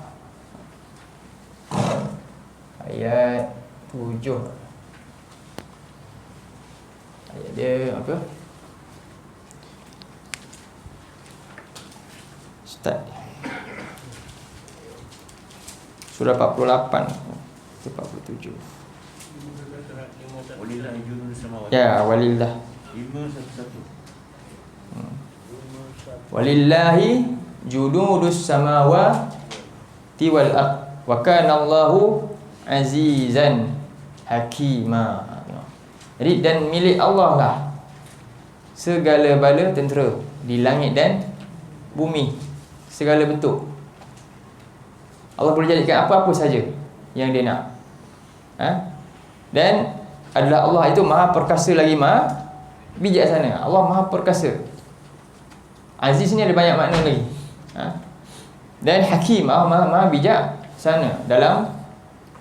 ayat 7, ayat dia apa? Start surah 48 ke 47. Walillah jundun samawati. Ya, walillah. 511. Walillahi junudus samawati wal ard wa kana Allahu azizan hakima. Jadi, dan milik Allah lah segala bala tentera di langit dan bumi, segala bentuk. Allah boleh jadikan apa-apa saja yang dia nak. Dan adalah Allah itu maha perkasa lagi maha bijaksana. Allah maha perkasa. Aziz ni ada banyak makna lagi. Dan hakim, Allah maha bijak sana dalam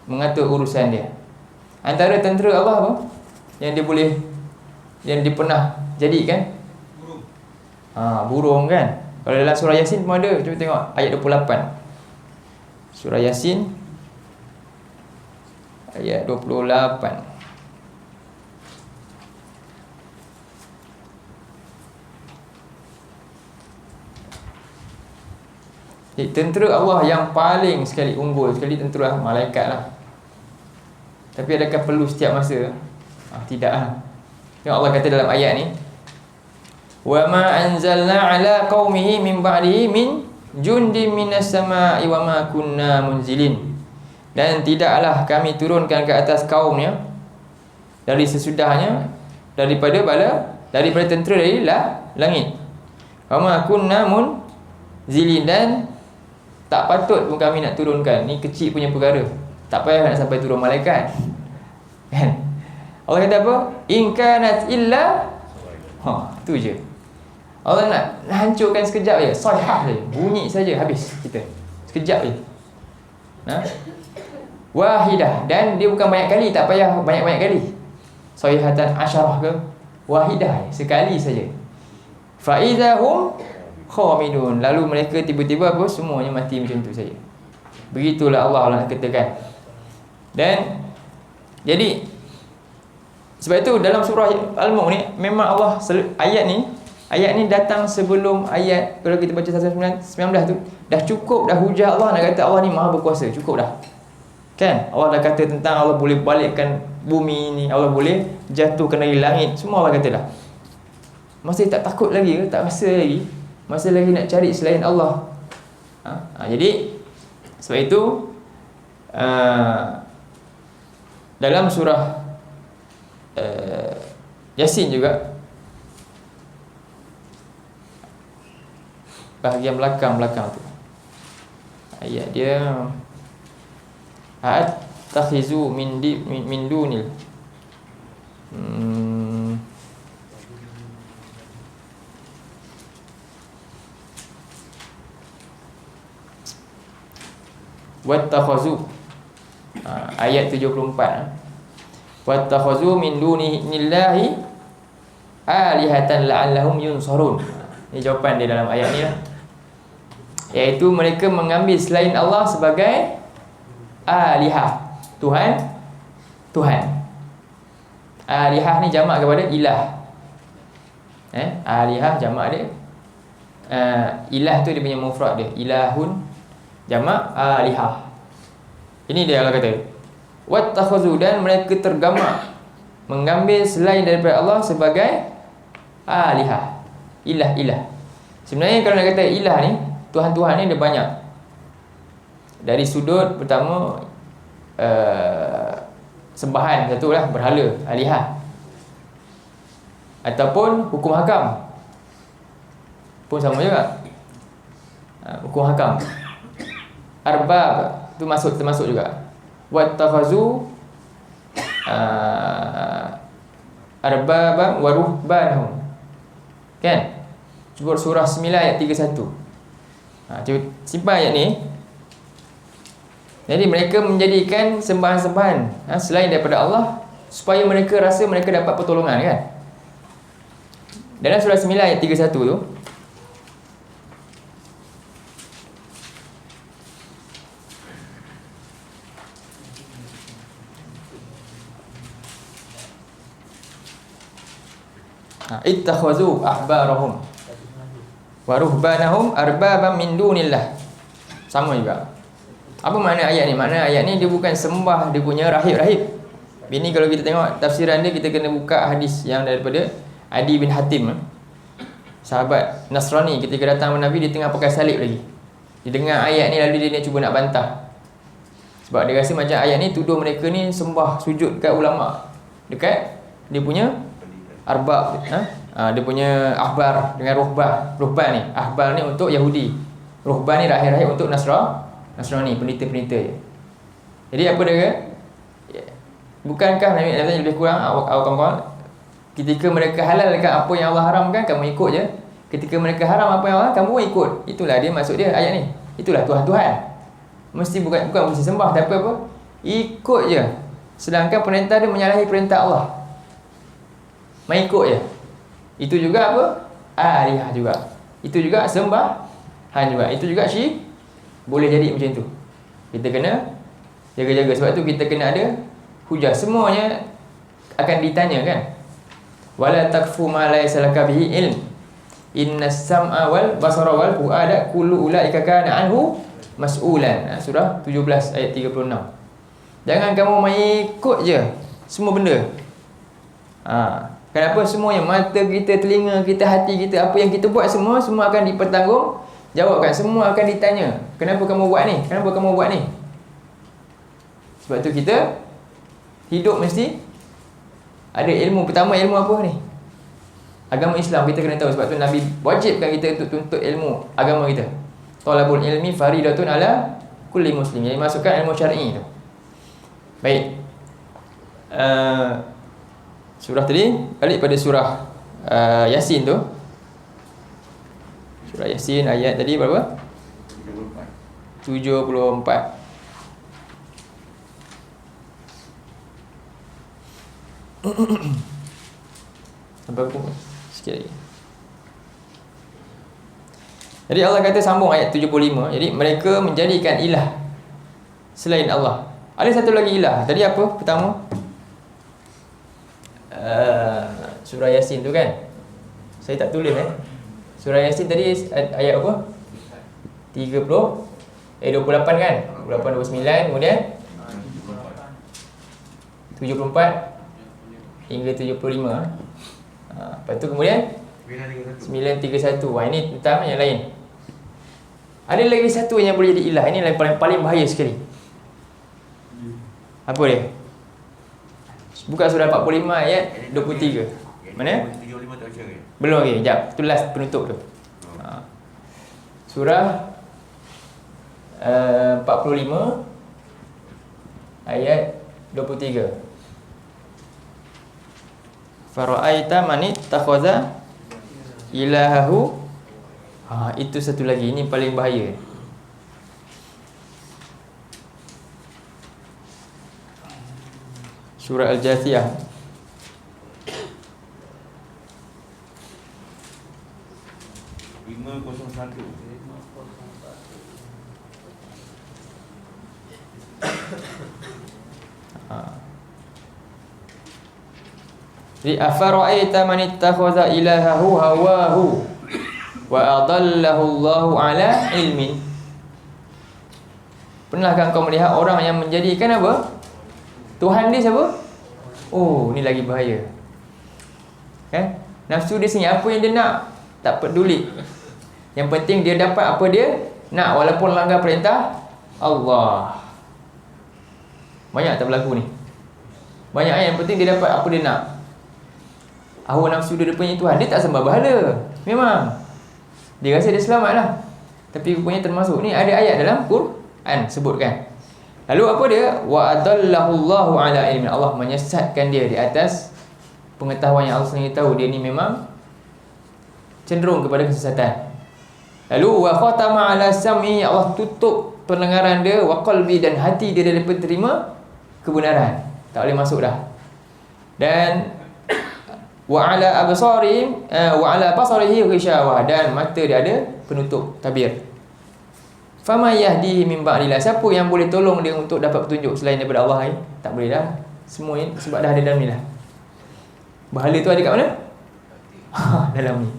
mengatur urusan dia. Antara tentera Allah apa yang dia pernah jadikan? Burung kan. Kalau dalam surah Yasin pun ada. Cuba tengok ayat 28. Surah Yasin ayat 28. Tentera Allah yang paling sekali unggul sekali tentera malaikat lah. Tapi adakah perlu setiap masa? Tidak lah. Tengok Allah kata dalam ayat ni, wa ma anzalna ala qaumihi min ba'dihi min jundin minas sama'i wa ma kunna munzilin. Dan tidaklah kami turunkan ke atas kaumnya dari sesudahnya daripada tentera dari langit. Wa ma kunna munzilin, dan tak patut pun kami nak turunkan. Ni kecil punya perkara, tak payah nak sampai turun malaikat kan. Allah kata apa? In kanat illa, tu je. Allah nak hancurkan sekejap je, sayhah je, bunyi saja habis kita. Sekejap je. Wahidah, dan dia bukan banyak kali, tak payah banyak-banyak kali. Sayhatan asyarah ke, wahidah, sekali saja. Fa idahum khamidun, lalu mereka tiba-tiba apa? Semuanya mati macam tu saja. Begitulah Allah nak katakan. Dan jadi sebab itu dalam surah Al-Mulk ni memang Allah ayat ni datang sebelum ayat, kalau kita baca 19 tu dah cukup dah hujah Allah nak kata Allah ni maha berkuasa, cukup dah. Kan? Allah dah kata tentang Allah boleh balikkan bumi ni, Allah boleh jatuhkan dari langit, semua Allah kata dah. Masih tak takut lagi ke? Tak rasa lagi? Masih lagi nak cari selain Allah? Jadi sebab itu dalam surah Yasin juga bahagian belakang tu ayat dia, takhizu min dunil wattakhazu, ayat 74. Wattakhazu min dunillahi alihatan la'allahum yunsarun. Ini jawapan dia dalam ayat ni lah. Iaitu mereka mengambil selain Allah sebagai alihah, Tuhan. Alihah ni jamak kepada ilah. Alihah jamak dia. Ilah tu dia punya mufrad dia, ilahun, jamak alihah. Ini dia Allah kata, wattakhazu, dan mereka tergamak mengambil selain daripada Allah sebagai alihah, ilah. Sebenarnya kalau nak kata ilah ni, Tuhan-Tuhan ni ada banyak. Dari sudut pertama, sembahan satu lah, berhala, alihah. Ataupun hukum hakam pun sama juga. Hukum hakam, arbab tu termasuk juga. Wattakhazu arbaban wa ruhbanahum. Kan? Cuba surah 9 ayat 31. Cuba simpan ayat ni. Jadi mereka menjadikan sembahan-sembahan selain daripada Allah supaya mereka rasa mereka dapat pertolongan, kan? Dalam surah 9 ayat 31 tu, ittakhazu ahbarahum wa ruhbanahum arbaban min dunillah. Sama juga. Apa makna ayat ni? Makna ayat ni dia bukan sembah dia punya rahib-rahib. Ini kalau kita tengok tafsiran dia, kita kena buka hadis yang daripada Adi bin Hatim, sahabat Nasrani, ketika datang Nabi dia tengah pakai salib lagi. Dia dengar ayat ni lalu dia cuba nak bantah. Sebab dia rasa macam ayat ni tuduh mereka ni sembah sujud kat ulama, dekat dia punya arbab, dia punya ahbar dengan ruhban ni. Ahbar ni untuk Yahudi, ruhban ni rahib-rahib untuk Nasrani, penita-penita je. Jadi apa dia? Bukankah Nabi lebih kurang awak ketika mereka halalkan apa yang Allah haramkan, kamu ikut je. Ketika mereka haram apa yang Allah, kamu ikut. Itulah dia maksud dia ayat ni. itulah Tuhan. Mesti bukan mesti sembah, tapi apa? Ikut je. Sedangkan perintah dia menyalahi perintah Allah. Mengikut je. Itu juga apa? Alihah juga. Itu juga sembahan juga. Itu juga syirik. Boleh jadi macam tu. Kita kena jaga-jaga. Sebab tu kita kena ada hujah. Semuanya akan ditanya kan. Wala takfu ma laysa laka bihi ilm. Innas sam'a wal basara wal fuada kullu ulaika kana anhu mas'ulan. Surah 17 ayat 36. Jangan kamu mengikut je semua benda. Kenapa? Semuanya, mata kita, telinga kita, hati kita, apa yang kita buat semua akan dipertanggungjawabkan. Semua akan ditanya. Kenapa kamu buat ni? Kenapa kamu buat ni? Sebab tu kita hidup mesti ada ilmu. Pertama, ilmu apa ni? Agama Islam kita kena tahu. Sebab tu Nabi wajibkan kita untuk tuntut ilmu agama kita. Talabul ilmi faridatun ala kulli muslim. Jadi masukkan ilmu syar'i tu. Baik. Surah tadi balik pada surah Yasin tu. Surah Yasin ayat tadi berapa? 74. Sampai pukul sikit lagi. Jadi Allah kata sambung ayat 75. Jadi mereka menjadikan ilah selain Allah. Ada satu lagi ilah. Tadi apa? Pertama surah Yasin tu kan. Saya tak tulis Surah Yasin tadi ayat apa? 28 kan? 28 29 kemudian 74 hingga 75. Lepas tu kemudian 931. Wah, ini tentang yang lain. Ada lagi satu yang boleh jadi ilah. Ini yang paling bahaya sekali. Apa dia? Buka surah 45 ayat 23. Mana? 35 tak baca ke? Belum lagi. Sekejap. Tu last penutup tu. Surah 45 ayat 23. Fara'aita man ittakhadha ilahahu. Itu satu lagi. Ini paling bahaya. Surah Al-Jathiyah. Jadi afara'aita man ittakhadha ilahahu hawahu wa adallahu Allahu ala ilmin. Pernahkah kau melihat orang yang menjadikan apa? Tuhan dia siapa? Oh, ni lagi bahaya. Kan? Nafsu dia sini, apa yang dia nak tak peduli. Yang penting dia dapat apa dia nak, walaupun langgar perintah Allah. Banyak tak berlaku ni? Banyak yang penting dia dapat apa dia nak. Hawa nafsu dia punya Tuhan. Dia tak sembah berhala. Memang dia rasa dia selamat lah. Tapi rupanya termasuk ni ada ayat dalam Quran sebutkan. Lalu apa dia? Wa adallahu Allahu ala ilmin. Allah menyesatkan dia di atas pengetahuan yang Allah sendiri tahu. Dia ni memang cenderung kepada kesesatan. Lalu wa khatama ala sam'i. Allah tutup pendengaran dia, wa qalbi, dan hati dia daripada terima kebenaran. Tak boleh masuk dah. Dan wa ala absari wa ala basarihi ghishawah, dan mata dia ada penutup, tabir. Fama yahdihi min ba'dillah. Siapa yang boleh tolong dia untuk dapat petunjuk selain daripada Allah ni? Tak boleh dah. Semua ni sebab dah ada dalam ni lah. Bahala tu ada kat mana? Dalam ni.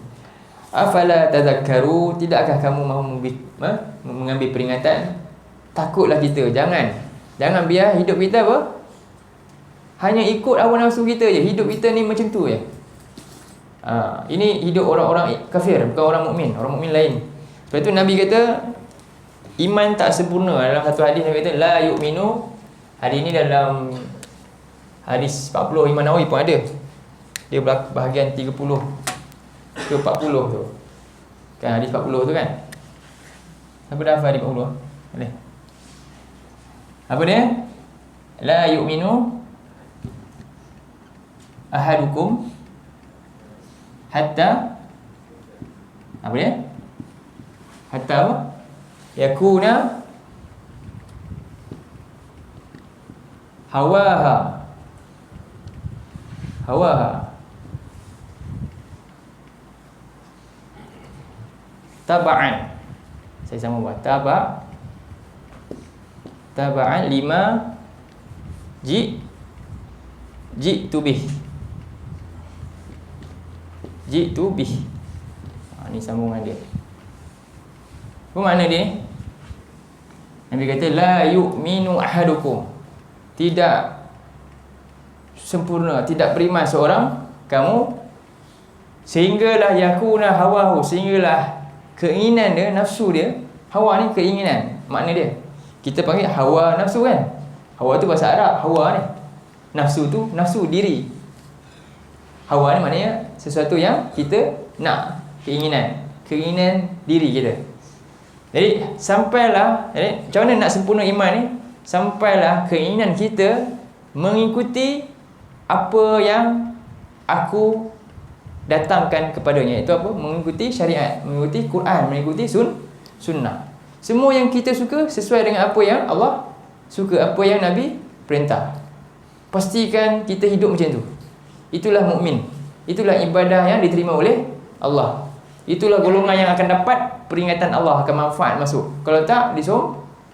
Afala tadhakkaru. Tidakkah kamu mahu mengambil peringatan? Takutlah kita. Jangan biar hidup kita apa? Hanya ikut hawa nafsu kita je. Hidup kita ni macam tu je. Ini hidup orang-orang kafir, bukan orang mukmin. Orang mukmin lain. Sebab tu Nabi kata iman tak sempurna. Dalam satu hadis Nabi kata la yu'minu. Hadis ni dalam hadis 40 Imam Nawawi pun ada. Dia bahagian 30 ke 40 tu. Kan hadis 40 tu kan? Siapa dah hafal hadis 40? Boleh. Apa dia? La yu'minu ahadukum hatta apa dia? Hatta apa? yakuna hawaha taba'an. Saya sama buat taba'an lima ji'tu bih. Ni sambungan dia. Apa makna dia ni? Nabi kata la yu'minu ahadukum. Tidak sempurna, tidak beriman seorang kamu sehinggalah yakuna hawahu, sehinggalah keinginan dia, nafsu dia. Hawa ni keinginan, makna dia. Kita panggil hawa nafsu kan. Hawa tu bahasa Arab, hawa ni. Nafsu tu nafsu diri. Hawa ni maknanya sesuatu yang kita nak, keinginan diri kita. Jadi sampailah, macam mana nak sempurna iman ni? Sampailah keinginan kita mengikuti apa yang aku datangkan kepadanya. Itu apa? Mengikuti syariat, mengikuti Quran, mengikuti sunnah. Semua yang kita suka sesuai dengan apa yang Allah suka, apa yang Nabi perintah. Pastikan kita hidup macam tu. Itulah mukmin. Itulah ibadah yang diterima oleh Allah. Itulah golongan yang akan dapat peringatan Allah, akan manfaat masuk. Kalau tak,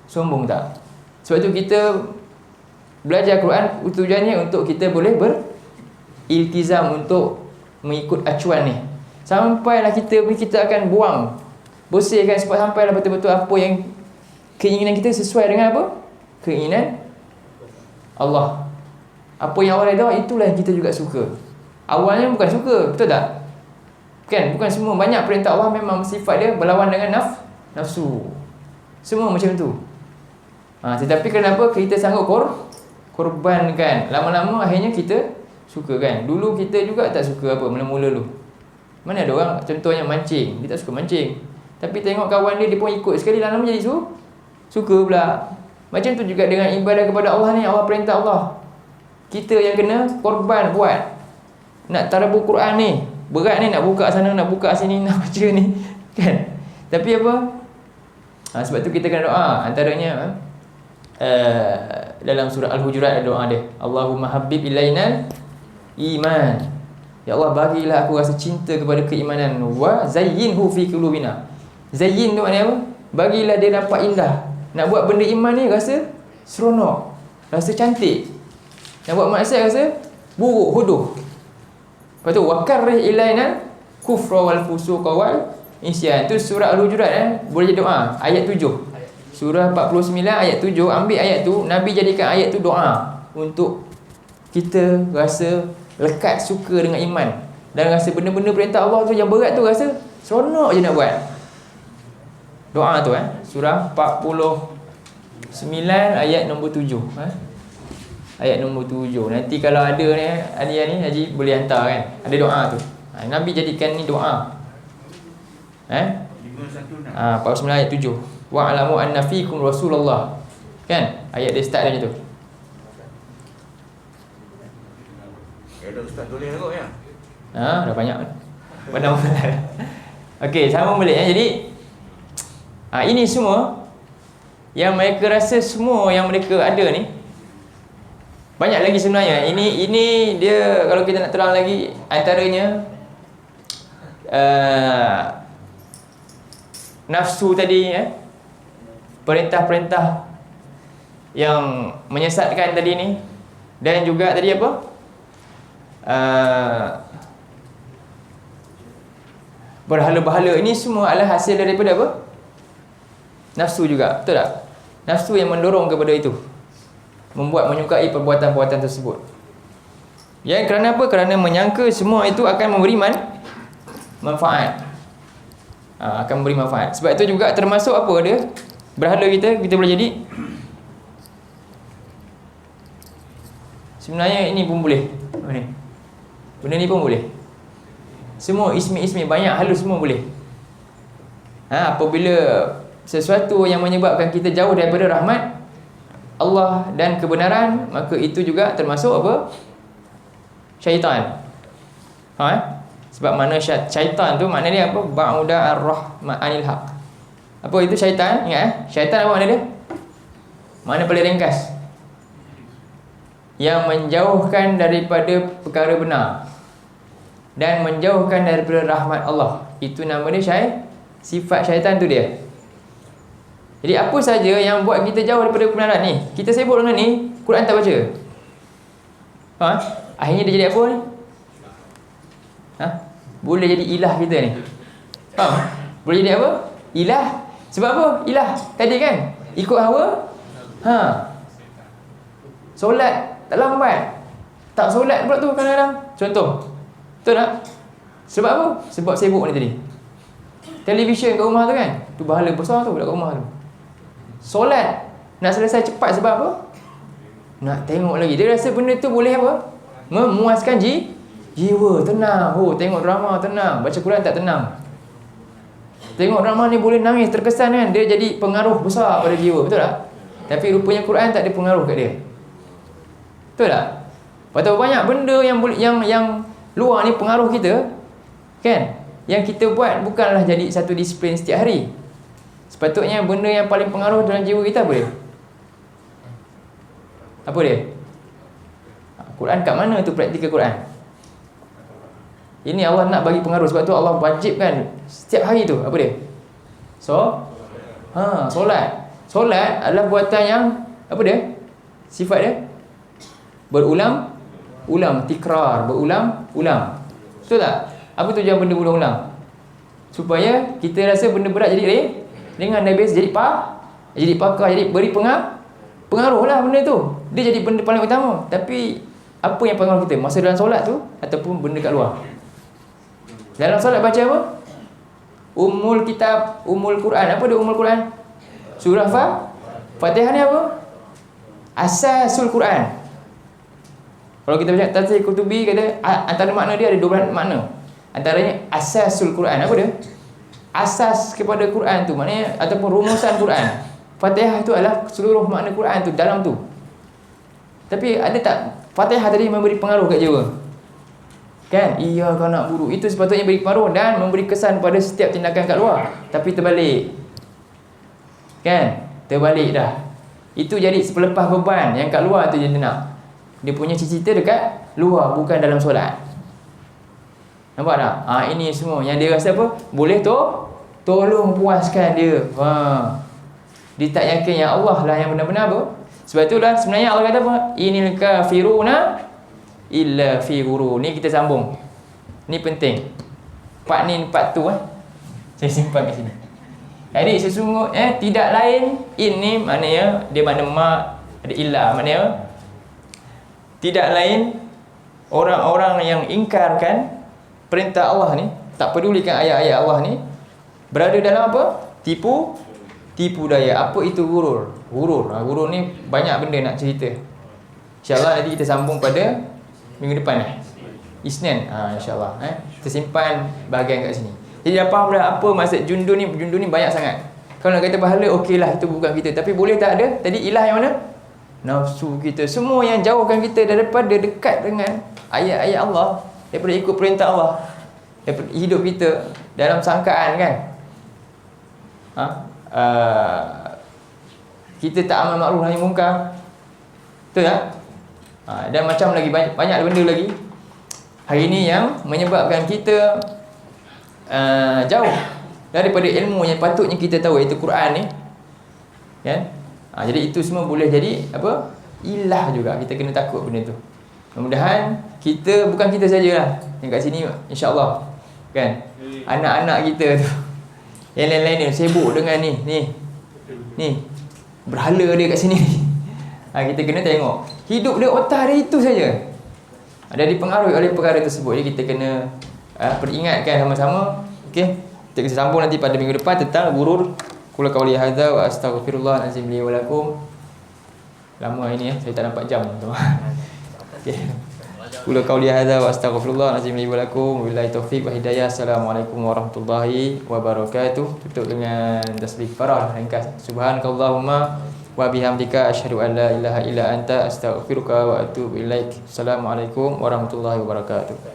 sombong tak. Sebab tu kita belajar Quran tujuannya untuk kita boleh beriltizam, untuk mengikut acuan ni. Sampailah kita akan buang, bersihkan sampailah betul-betul apa yang keinginan kita sesuai dengan apa? Keinginan Allah. Apa yang Allah redha, itulah yang kita juga suka. Awalnya bukan suka, betul tak? Kan, bukan semua. Banyak perintah Allah memang sifat dia berlawan dengan nafsu. Semua macam tu. Tetapi kenapa kita sanggup korbankan? Lama-lama akhirnya kita suka kan. Dulu kita juga tak suka apa, mula-mula dulu. Mana ada orang contohnya mancing, dia tak suka mancing. Tapi tengok kawan dia pun ikut. Sekali lama jadi suka pula. Macam tu juga dengan ibadah kepada Allah ni. Allah perintah Allah, kita yang kena korban buat. Nak tadabbur Quran ni berat ni, nak buka sana, nak buka sini, nak baca ni kan. Tapi apa? Sebab tu kita kena doa. Antaranya dalam surah Al-Hujurat ada doa dia, Allahumma habib ilainal iman. Ya Allah, bagilah aku rasa cinta kepada keimanan. Wa zayyinhu fi qulubina. Zayyin tu maknanya apa? Bagilah dia nampak indah. Nak buat benda iman ni rasa seronok, rasa cantik. Nak buat maksiat rasa buruk, hodoh. Lepas tu wakarrih ilainal kufra wal fusuqa wal isyan. Tu surah Al-Hujurat boleh jadi doa. Ayat 7. Surah 49 ayat 7. Ambil ayat tu, Nabi jadikan ayat tu doa untuk kita rasa lekat, suka dengan iman, dan rasa benda-benda perintah Allah tu yang berat tu rasa seronok je nak buat. Doa tu surah 49 ayat nombor 7. Ayat nombor 7. Nanti kalau ada ni hadiah ni Haji boleh hantar kan. Ada doa tu. Nabi jadikan ni doa. 49 ayat 7. Wa alamu anna fikum Rasulullah. Kan? Ayat dia start macam tu. Ada ustaz tulis kot ya. Dah banyak. Pada mana. Okey, sama balik Jadi ini semua yang mereka rasa, semua yang mereka ada ni banyak lagi sebenarnya. Ini dia kalau kita nak terang lagi, antaranya nafsu tadi, perintah-perintah yang menyesatkan tadi ni, dan juga tadi apa, berhala-berhala. Ini semua adalah hasil daripada apa? Nafsu juga, betul tak? Nafsu yang mendorong kepada itu, menyukai perbuatan-perbuatan tersebut. Yang kerana apa? Kerana menyangka semua itu akan memberi manfaat. Akan memberi manfaat. Sebab itu juga termasuk apa dia? Berhala kita boleh jadi. Sebenarnya ini pun boleh. Benda ni pun boleh. Semua ismi-ismi, banyak halus semua boleh. Apabila sesuatu yang menyebabkan kita jauh daripada rahmat Allah dan kebenaran, maka itu juga termasuk apa? Syaitan. Sebab mana syaitan tu makna dia apa? Ba'uda ar-rahma anil haq. Apa itu syaitan? Ingat syaitan apa makna dia? Makna paling ringkas, yang menjauhkan daripada perkara benar dan menjauhkan daripada rahmat Allah. Itu nama dia sifat syaitan tu dia. Jadi apa saja yang buat kita jauh daripada kebenaran ni, kita sibuk dengan ni, Quran tak baca, akhirnya dia jadi apa ni? Boleh jadi ilah kita ni. Faham? Boleh jadi apa? Ilah. Sebab apa? Ilah tadi kan ikut hawa. Solat tak lambat, tak solat pula tu kadang-kadang. Contoh, betul tak? Sebab apa? Sebab sibuk ni tadi. Televisyen kat rumah tu kan, tu bahala besar tu kat rumah tu. Solat nak selesai cepat sebab apa? Nak tengok lagi. Dia rasa benda tu boleh apa? Memuaskan jiwa. Tenang. Tengok drama tenang. Baca Quran tak tenang. Tengok drama ni boleh nangis, terkesan kan. Dia jadi pengaruh besar pada jiwa. Betul tak? Tapi rupanya Quran tak ada pengaruh kat dia. Betul tak? Patut banyak benda yang luar ni pengaruh kita kan. Yang kita buat bukanlah jadi satu disiplin setiap hari. Sepatutnya benda yang paling pengaruh dalam jiwa kita apa dia? Apa dia? Quran kat mana tu praktikal Quran? Ini Allah nak bagi pengaruh. Sebab tu Allah wajibkan setiap hari tu. Apa dia? Solat. Solat adalah buatan yang apa dia? Sifat dia berulang-ulang, tikrar, berulang-ulang. Betul tak? Apa tujuan benda berulang-ulang? Supaya kita rasa benda berat jadi ringan, dah biasa jadi pakar, jadi beri pengaruh lah benda tu. Dia jadi benda paling utama. Tapi apa yang pengaruh kita? Masa dalam solat tu ataupun benda kat luar? Dalam solat baca apa? Ummul kitab, Ummul Quran. Apa dia Ummul Quran? Surah Fatihah ni apa? Asasul Quran. Kalau kita baca tafsir Qurtubi kata antara makna dia ada 12 makna. Antaranya asasul Quran. Apa dia? Asas kepada Quran tu, maknanya ataupun rumusan Quran. Fatihah tu adalah seluruh makna Quran tu dalam tu. Tapi ada tak Fatihah tadi memberi pengaruh kat jiwa? Kan? Iyyaka na'budu. Itu sepatutnya beri pengaruh dan memberi kesan pada setiap tindakan kat luar. Tapi terbalik. Kan? Terbalik dah. Itu jadi sepelepas beban yang kat luar tu jadi nak. Dia punya cita-cita dekat luar, bukan dalam solat. Nampak tak? Ini semua yang dia rasa apa? Boleh tolong puaskan dia. Dia tak yakin yang Allah lah yang benar-benar apa? Sebab itulah sebenarnya Allah kata apa? Inil kafiruna illa fi ghurur. Ni kita sambung. Ni penting. Part tu saya simpan kat sini. Jadi sesungguhnya tidak lain, ini maknanya dia makna mak, ada illa, maknanya tidak lain orang-orang yang ingkarkan perintah Allah ni, tak pedulikan ayat-ayat Allah ni, berada dalam apa? Tipu daya. Apa itu gurur? Gurur ni banyak benda nak cerita. InsyaAllah nanti kita sambung pada minggu depan Isnin. InsyaAllah kita simpan bahagian kat sini. Jadi dah faham dah apa maksud jundu ni. Jundu ni banyak sangat. Kalau nak kata pahala, okeylah, itu bukan kita. Tapi boleh tak ada? Tadi ilah yang mana? Nafsu kita. Semua yang jauhkan kita daripada dekat dengan ayat-ayat Allah, daripada ikut perintah Allah, daripada hidup kita dalam sangkaan kan. Kita tak amal makruf nahi mungkar. Betul tak? Dan macam lagi banyak benda lagi hari ni yang menyebabkan kita jauh daripada ilmu yang patutnya kita tahu, iaitu Quran ni kan. Jadi itu semua boleh jadi apa? Ilah juga. Kita kena takut benda tu. Mudah-mudahan kita, bukan kita sajalah yang kat sini, insya-Allah kan, anak-anak kita tu yang lain-lain ni sibuk dengan ni berhala dia kat sini. Kita kena tengok hidup dia, otak dia itu saja ada dipengaruhi oleh perkara tersebut. Jadi kita kena peringatkan sama-sama. Okey, kita bisa sambung nanti pada minggu depan tentang gurur. Qul qawli hadza wa astaghfirullahal azim li wa lakum. Lama ini saya tak nampak jam teman-teman. Okey. Qul qawli hadza wa astaghfirullahal azim li wa lakum. Wabillahi taufiq wa hidayah. Assalamualaikum warahmatullahi wabarakatuh. Tutup dengan tasbih farah ringkas. Subhanakallahumma wa bihamdika asyhadu an la ilaha illa anta astaghfiruka wa atubu ilaik. Assalamualaikum warahmatullahi wabarakatuh.